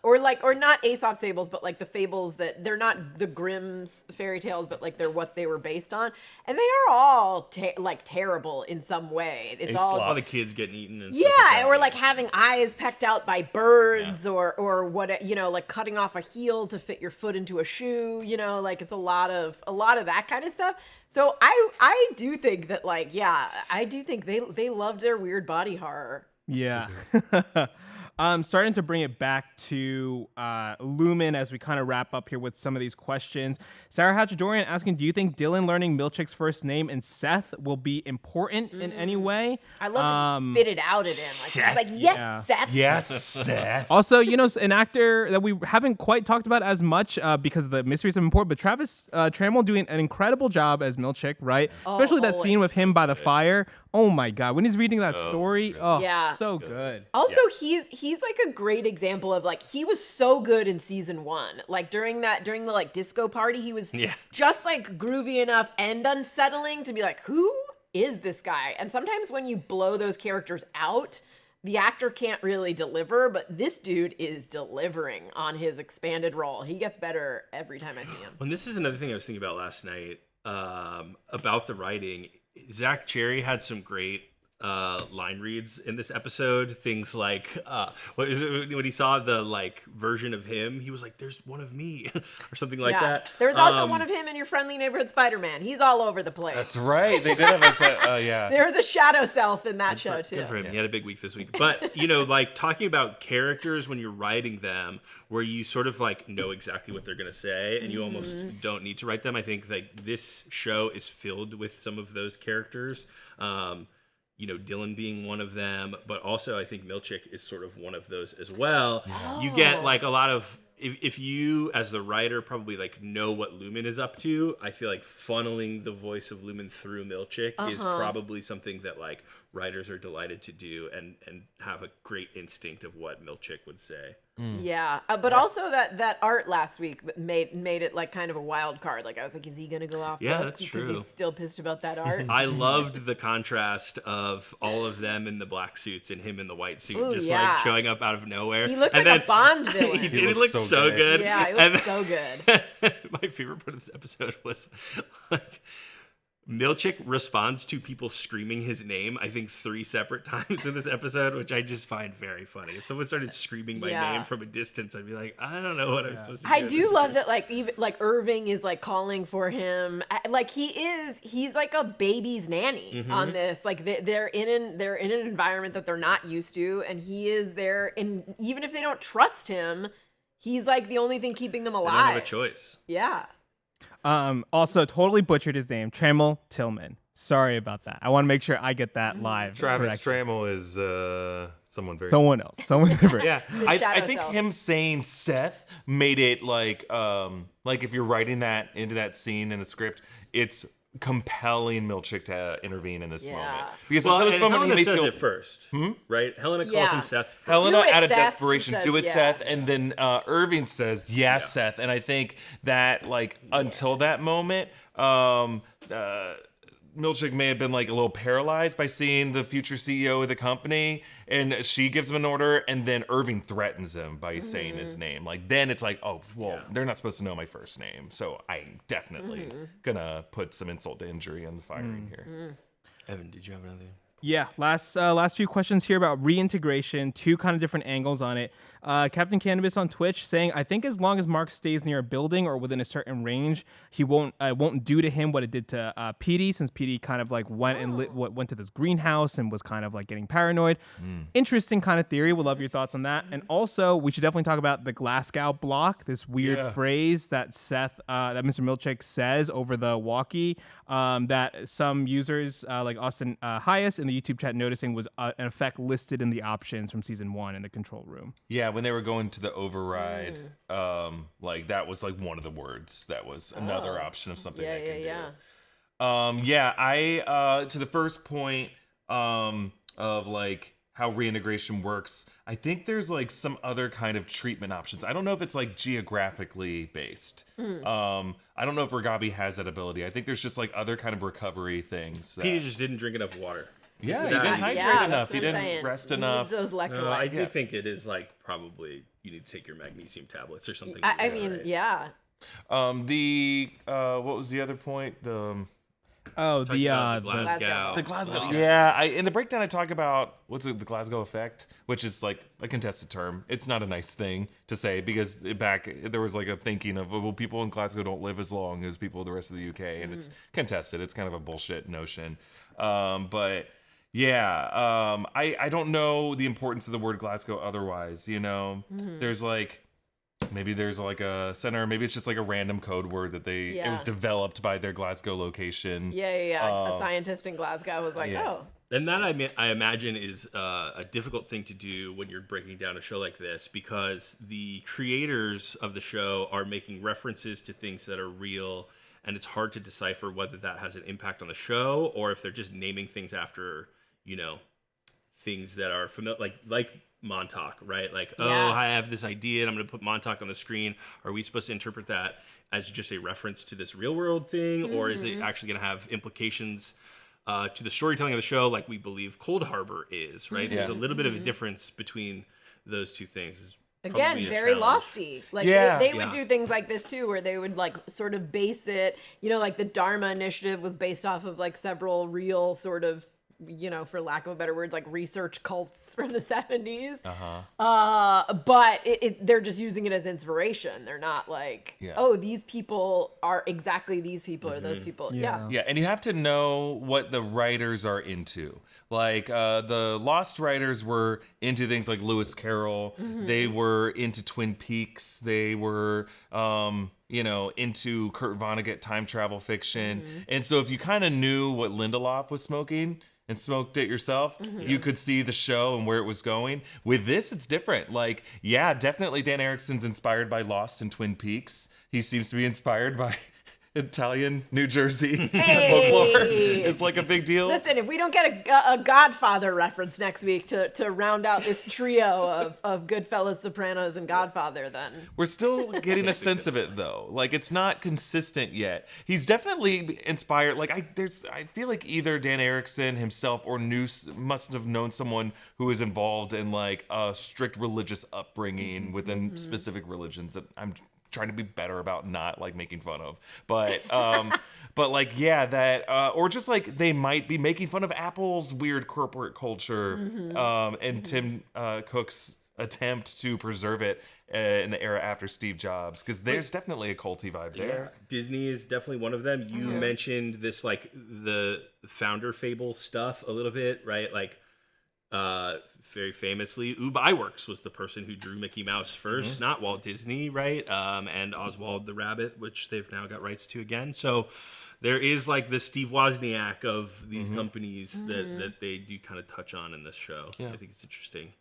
Or not Aesop's fables, but like the fables that they're not the Grimm's fairy tales, but like they're what they were based on, and they are all like terrible in some way. It's all A Aesop. lot of kids getting eaten and stuff yeah, that. or like having eyes pecked out by birds, or what like cutting off a heel to fit your foot into a shoe. Like it's a lot of that kind of stuff. So I do think that I do think they loved their weird body horror. Yeah. Starting to bring it back to Lumon as we kind of wrap up here with some of these questions. Sarah Hatchadorian asking, do you think Dylan learning Milchick's first name and Seth will be important in any way? I love that he spit it out at him. He's like, yes, Yeah. Seth. Yes, Seth. Also, an actor that we haven't quite talked about as much because the mysteries are important, but Travis Trammell doing an incredible job as Milchick, right? Especially that scene with him by the fire. Oh my God, when he's reading that story, Yeah. so good. Also, he's like a great example of like he was so good in season 1. Like during the like disco party, he was just like groovy enough and unsettling to be like, who is this guy? And sometimes when you blow those characters out, the actor can't really deliver, but this dude is delivering on his expanded role. He gets better every time I see him. And this is another thing I was thinking about last night about the writing. Zach Cherry had some great line reads in this episode. Things like when he saw the like version of him, he was like, "There's one of me," or something like that. There's also one of him in Your Friendly Neighborhood Spider-Man. He's all over the place. That's right. They did have a set. Yeah. There's a shadow self in that show too. Good for him. He had a big week this week. But, like talking about characters when you're writing them, where you sort of like know exactly what they're going to say and you almost don't need to write them. I think like this show is filled with some of those characters. Dylan being one of them, but also I think Milchick is sort of one of those as well. Oh. You get like a lot of, if you as the writer probably like know what Lumon is up to, I feel like funneling the voice of Lumon through Milchick is probably something that like writers are delighted to do and have a great instinct of what Milchick would say. Yeah, but also that art last week made it like kind of a wild card. Like I was like, is he gonna go off? Yeah, books that's because true. He's still pissed about that art. I loved the contrast of all of them in the black suits and him in the white suit, Ooh, just yeah. like showing up out of nowhere. He looks And like a Bond villain. He did. He He looks looked so so good. good. Yeah, it And was so good. My favorite part of this episode was like Milchick responds to people screaming his name, I think 3 separate times in this episode, which I just find very funny. If someone started screaming my name from a distance, I'd be like, I don't know what I'm supposed to do. I do love that, like, even like Irving is like calling for him. Like he's like a baby's nanny on this. Like they're in an environment that they're not used to, and he is there. And even if they don't trust him, he's like the only thing keeping them alive. They don't have a choice. Yeah. Also, totally butchered his name, Trammell Tillman. Sorry about that. I want to make sure I get that live. Travis correctly. Trammell is someone else. Someone different. Yeah, The I shadow think self. him saying Seth made it like if you're writing that into that scene in the script, it's compelling Milchick to intervene in this moment. Because Well, until this and moment, Helena he may says feel it first, right? Helena calls Yeah. him Seth first. Helena Do it, out of Seth. desperation, She do it, says, Seth, and then Irving says, yes, Seth. And I think that until that moment, Milchick may have been like a little paralyzed by seeing the future CEO of the company, and she gives him an order, and then Irving threatens him by saying his name. Like then it's like, oh, well, they're not supposed to know my first name, so I'm definitely gonna put some insult to injury on the firing here. Evan, did you have another? Yeah, last few questions here about reintegration, 2 kind of different angles on it. Captain Cannabis on Twitch saying, I think as long as Mark stays near a building or within a certain range, he won't do to him what it did to Petey, since Petey kind of like went to this greenhouse and was kind of like getting paranoid. Interesting kind of theory. We'll love your thoughts on that. And also, we should definitely talk about the Glasgow block, this weird phrase that that Mr. Milchick says over the walkie, that some users like Austin Hyas in the YouTube chat noticing was an effect listed in the options from season 1 in the control room. Yeah, when they were going to the override, that was like one of the words that was another option of something they can do. I to the first point of like how reintegration works, I think there's like some other kind of treatment options. I don't know if it's like geographically based. I don't know if Ragabi has that ability. I think there's just like other kind of recovery things. Petey just didn't drink enough water. Yeah, he That- didn't Yeah, hydrate enough. that's He what I'm didn't saying. rest He enough. needs those electrolytes. I do think it is like probably you need to take your magnesium tablets or something. I mean, yeah. What was the other point? The Glasgow. The Glasgow. Yeah, in the breakdown I talk about the Glasgow effect, which is like a contested term. It's not a nice thing to say because there was like a thinking of, well, people in Glasgow don't live as long as people in the rest of the UK, and it's contested. It's kind of a bullshit notion. But yeah, I don't know the importance of the word Glasgow otherwise. There's like. Maybe there's like a center. Maybe it's just like a random code word that it was developed by their Glasgow location. A scientist in Glasgow was like, oh. And that I imagine is a difficult thing to do when you're breaking down a show like this, because the creators of the show are making references to things that are real, and it's hard to decipher whether that has an impact on the show or if they're just naming things after, things that are familiar, like Montauk, right? Like, I have this idea and I'm going to put Montauk on the screen. Are we supposed to interpret that as just a reference to this real world thing? Or is it actually going to have implications to the storytelling of the show, like we believe Cold Harbor is, right? There's a little bit of a difference between those two things. Again, very losty. Like they would do things like this too, where they would like sort of base it, like the Dharma Initiative was based off of like several real sort of, for lack of a better words, like research cults from the 70s. But they're just using it as inspiration. They're not like, these people are exactly these people or those people. Yeah, and you have to know what the writers are into. Like the Lost writers were into things like Lewis Carroll. They were into Twin Peaks. They were into Kurt Vonnegut time travel fiction. And so if you kind of knew what Lindelof was smoking and smoked it yourself, you could see the show and where it was going. With this, it's different. Like, definitely Dan Erickson's inspired by Lost and Twin Peaks. He seems to be inspired by Italian New Jersey folklore. It's like a big deal. Listen, if we don't get a Godfather reference next week to round out this trio of Goodfellas, Sopranos, and Godfather, then we're still getting a sense of it though. Like it's not consistent yet. He's definitely inspired. Like I feel like either Dan Erickson himself or must have known someone who was involved in like a strict religious upbringing within specific religions that I'm trying to be better about not like making fun of, but like yeah, that or just like they might be making fun of Apple's weird corporate culture, and Tim Cook's attempt to preserve it in the era after Steve Jobs, because there's definitely a culty vibe there. Disney is definitely one of them. You mentioned this, like the founder fable stuff a little bit, right? Like very famously, Ub Iwerks was the person who drew Mickey Mouse first, not Walt Disney, right? And Oswald the Rabbit, which they've now got rights to again. So there is like the Steve Wozniak of these companies that they do kind of touch on in this show. I think it's interesting.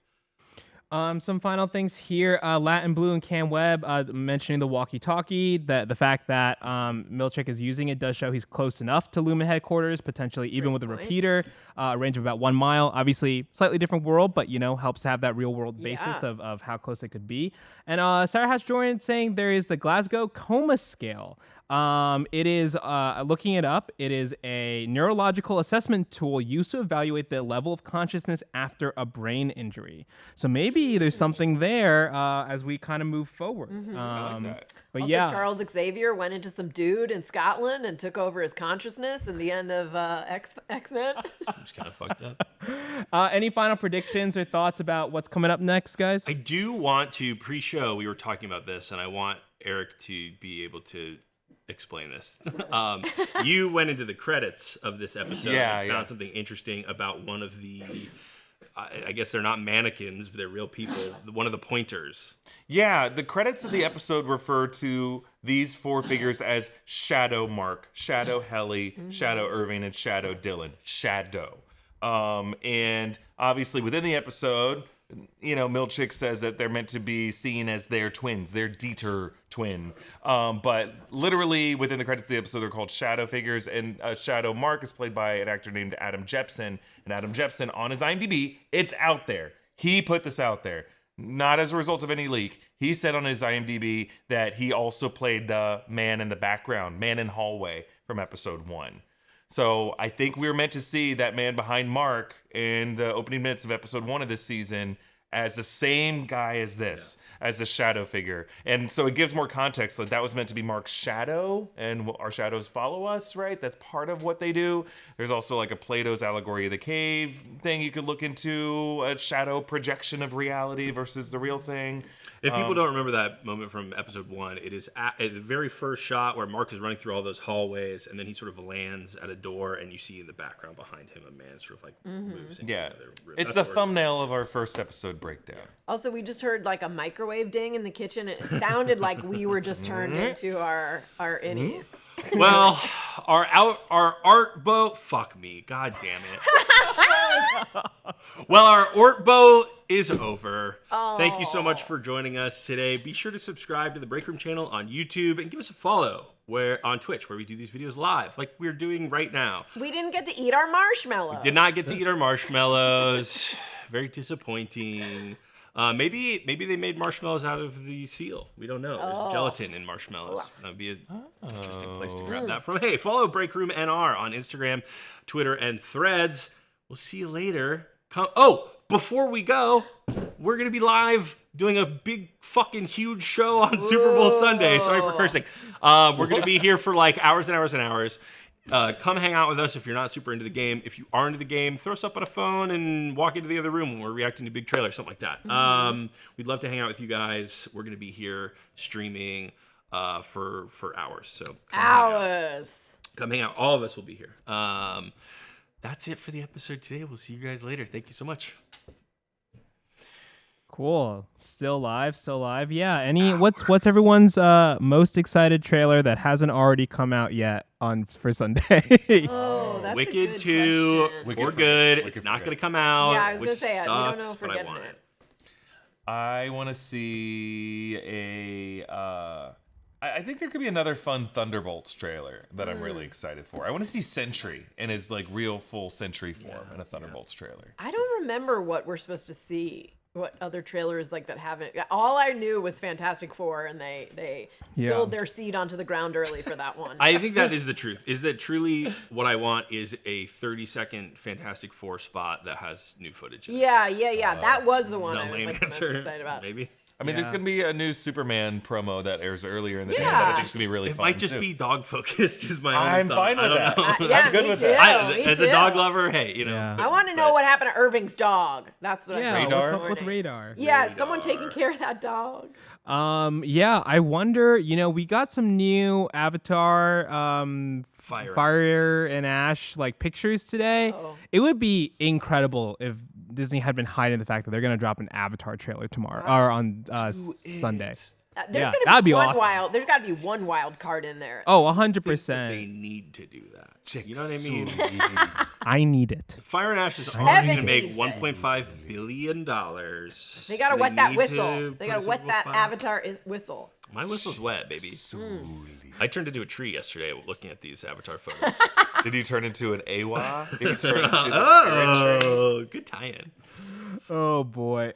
Some final things here. Latin Blue and Cam Webb mentioning the walkie-talkie. The fact that Milchick is using it does show he's close enough to Lumon headquarters, potentially even with a repeater. A range of about 1 mile. Obviously, slightly different world, but helps have that real-world basis of how close it could be. And Sarah Hatch-Jordan saying there is the Glasgow Coma Scale. It is, looking it up, it is a neurological assessment tool used to evaluate the level of consciousness after a brain injury. So maybe there's something there as we kind of move forward. I like that. But also, Charles Xavier went into some dude in Scotland and took over his consciousness in the end of X-Men. It's kind of fucked up. Any final predictions or thoughts about what's coming up next, guys? I do want to, pre-show, we were talking about this, and I want Eric to be able to explain this. You went into the credits of this episode and found something interesting about one of the, I guess they're not mannequins, but they're real people, one of the pointers. Yeah, the credits of the episode refer to these 4 figures as Shadow Mark, Shadow Helly, Shadow Irving, and Shadow Dylan. Shadow. And obviously within the episode, Milchick says that they're meant to be seen as their twins, their Dieter twin. But literally within the credits of the episode, they're called shadow figures. And Shadow Mark is played by an actor named Adam Jepson. And Adam Jepson, on his IMDb, it's out there. He put this out there, not as a result of any leak. He said on his IMDb that he also played the man in the background, man in hallway from episode 1. So I think we were meant to see that man behind Mark in the opening minutes of episode 1 of this season as the same guy as this, as the shadow figure. And so it gives more context. Like that was meant to be Mark's shadow, and our shadows follow us, right? That's part of what they do. There's also like a Plato's allegory of the cave thing you could look into, a shadow projection of reality versus the real thing. If people don't remember that moment from episode 1, it is at the very first shot where Mark is running through all those hallways, and then he sort of lands at a door, and you see in the background behind him a man sort of like moves into another room. It's the thumbnail of our first episode breakdown. Also, we just heard like a microwave ding in the kitchen. It sounded like we were just turned into our innies. Well, our ORTBO, fuck me, god damn it. Well, our ORTBO is over. Thank you so much for joining us today. Be sure to subscribe to the Breakroom channel on YouTube and give us a follow on Twitch, where we do these videos live, like we're doing right now. We didn't get to eat our marshmallows. Did not get to eat our marshmallows. Very disappointing. Maybe they made marshmallows out of the seal. We don't know. There's gelatin in marshmallows. That would be an interesting place to grab that from. Hey, follow Breakroom NR on Instagram, Twitter, and Threads. We'll see you later. Before we go, we're going to be live doing a big fucking huge show on Super Bowl Sunday. Sorry for cursing. We're going to be here for like hours and hours and hours. Come hang out with us if you're not super into the game. If you are into the game, throw us up on a phone and walk into the other room when we're reacting to big trailers, something like that. We'd love to hang out with you guys. We're going to be here streaming for hours. So come hang out. All of us will be here. That's it for the episode today. We'll see you guys later. Thank you so much. Cool. Still live. Yeah. What's everyone's most excited trailer that hasn't already come out yet for Sunday? That's Wicked a good 2. question. We're good. It's not going to come out. Yeah, I was going to say, we don't know if we're getting it. I want to see I think there could be another fun Thunderbolts trailer that I'm really excited for. I want to see Sentry in his like real full Sentry form in a Thunderbolts trailer. I don't remember what we're supposed to see. What other trailers like that haven't? All I knew was Fantastic Four, and they spilled their seed onto the ground early for that one. I think that is the truth. Is that truly what I want? Is a 30-second Fantastic Four spot that has new footage in it. Yeah. That was the one The I was lame like, the most answer. excited about. Maybe. I mean, there's Yeah. gonna be a new Superman promo that airs earlier in the day. Yeah. That I think's gonna be really It fun. might just too. be dog focused. Is my I'm only thought. fine with I don't that. know. Yeah, I'm good me with too. that. Me As a too. dog lover, hey, Yeah. I want to know But- what happened to Irving's dog. That's what Yeah, I what's Radar? up with Radar? Yeah, someone Radar. taking care of that dog. Yeah, I wonder, we got some new Avatar Fire and Ash like pictures today. Uh-oh. It would be incredible if Disney had been hiding the fact that they're going to drop an Avatar trailer tomorrow or on Sunday. There's Yeah, gonna that'd be be one awesome. wild. There's got to be one wild card in there. Oh, They 100%. need to do that. You know what I mean? I need it. Fire and Ash is already Evan going to make needs it. $1.5 billion. They gotta wet that need whistle. to They put gotta a wet Super that Bowl spot. Avatar whistle. My whistle's wet, baby. I turned into a tree yesterday looking at these Avatar photos. Did you turn into an AWA? Did you turn into the spirit tree? Oh, good tie-in. Oh boy.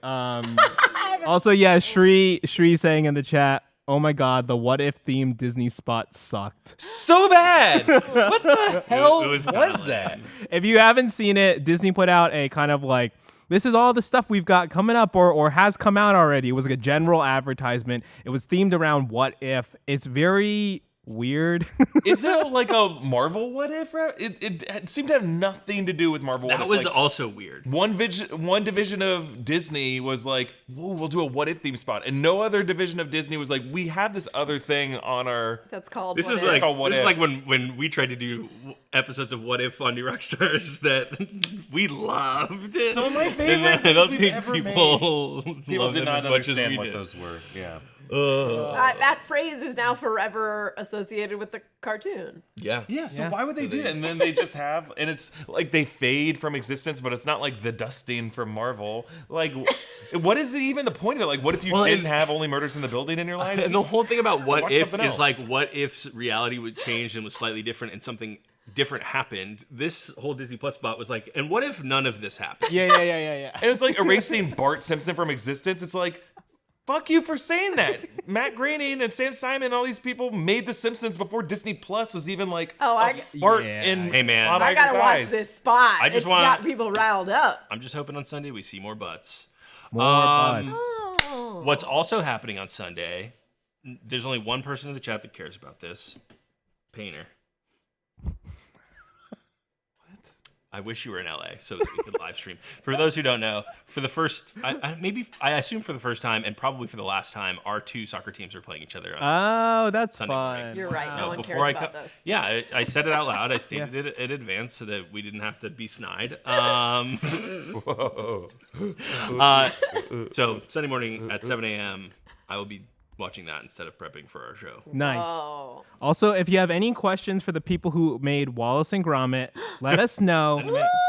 Also, yeah, Shri saying in the chat, "Oh my God, the What If themed Disney spot sucked." So bad. What the hell It was was that? If you haven't seen it, Disney put out a kind of like, this is all the stuff we've got coming up or has come out already. It was like a general advertisement. It was themed around what if. It's very weird. Is it like a Marvel what if? It seemed to have nothing to do with Marvel what That if. was Like, also weird. one division of Disney was like, whoa, we'll do a what if theme spot. And no other division of Disney was like, we have this other thing on our... That's called. This What is If. like called What this is If. like when we tried to do episodes of What If on New Rockstars that we loved it. Some of my And favorite I don't things we've think ever people People loved did them not as much as understand we what did. those were. Yeah. That phrase is now forever associated with the cartoon. Yeah. Yeah, so Yeah. why would they do that? And then they just have, and it's like they fade from existence, but it's not like the dusting from Marvel. Like, what is even the point of it? Like, what if you Well, didn't and- have Only Murders in the Building in your life? And the whole thing about What Watch If something is else. like, what if reality would change and was slightly different and something different happened? This whole Disney Plus spot was like, and what if none of this happened? yeah. And it's like erasing Bart Simpson from existence. It's like, fuck you for saying that. Matt Groening and Sam Simon and all these people made The Simpsons before Disney Plus was even like Oh, Bart Yeah. in Hey, man. Bob I gotta Iger's watch eyes. this spot. I just It's want- got people riled up. I'm just hoping on Sunday we see more butts. More Um, butts. Oh. What's also happening on Sunday, there's only one person in the chat that cares about this. Painter. I wish you were in LA so that we could live stream. For those who don't know, for the first, I assume for the first time and probably for the last time, our two soccer teams are playing each other. Oh, that's Sunday fun. morning. You're right. So No one before cares I about co- this. Yeah, I said it out loud. I stated it in advance so that we didn't have to be snide. Whoa. So Sunday morning at 7 a.m., I will be watching that instead of prepping for our show. Nice. Oh. Also, if you have any questions for the people who made Wallace and Gromit, let us know.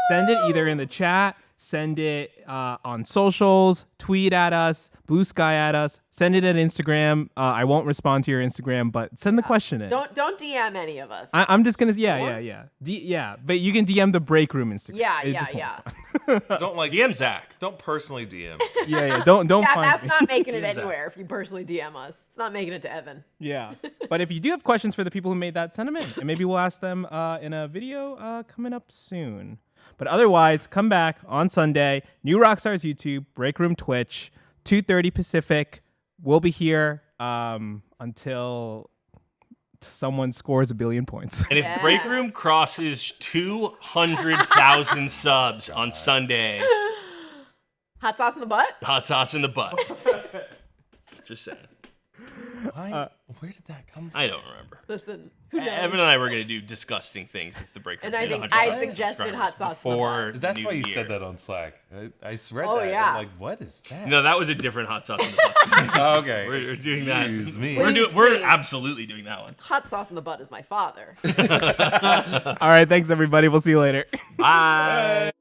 Send it either in the chat, send it on socials, tweet at us, Blue Sky at us, send it at Instagram. I won't respond to your Instagram, but send the question in. Don't DM any of us. I'm just gonna, yeah. But you can DM the Breakroom Instagram. Yeah, It's yeah, just yeah. Don't like DM Zach. Don't personally DM. yeah. Don't Yeah, find that's me. not making it DM's out. anywhere if you personally DM us. It's not making it to Evan. Yeah. But if you do have questions for the people who made that, send them in. And maybe we'll ask them in a video coming up soon. But otherwise, come back on Sunday. New Rockstars YouTube, Breakroom Twitch, 2:30 Pacific. We'll be here until someone scores 1 billion points. And if Yeah. Breakroom crosses 200,000 subs on Sunday, Hot sauce in the butt? hot sauce in the butt. Just saying. Why? Where did that come from? I don't remember. Listen, who knows? Evan and I were going to do disgusting things if the Breakroom And I hit think 100,000 I suggested subscribers hot sauce in the before butt. That's New why you Year. said that on Slack. I read Oh, that. yeah. I'm like, what is that? No, that was a different hot sauce in the butt. Oh, okay. We're doing that. Excuse me. Please. We're absolutely doing that one. Hot sauce in the butt is my father. All right. Thanks, everybody. We'll see you later. Bye.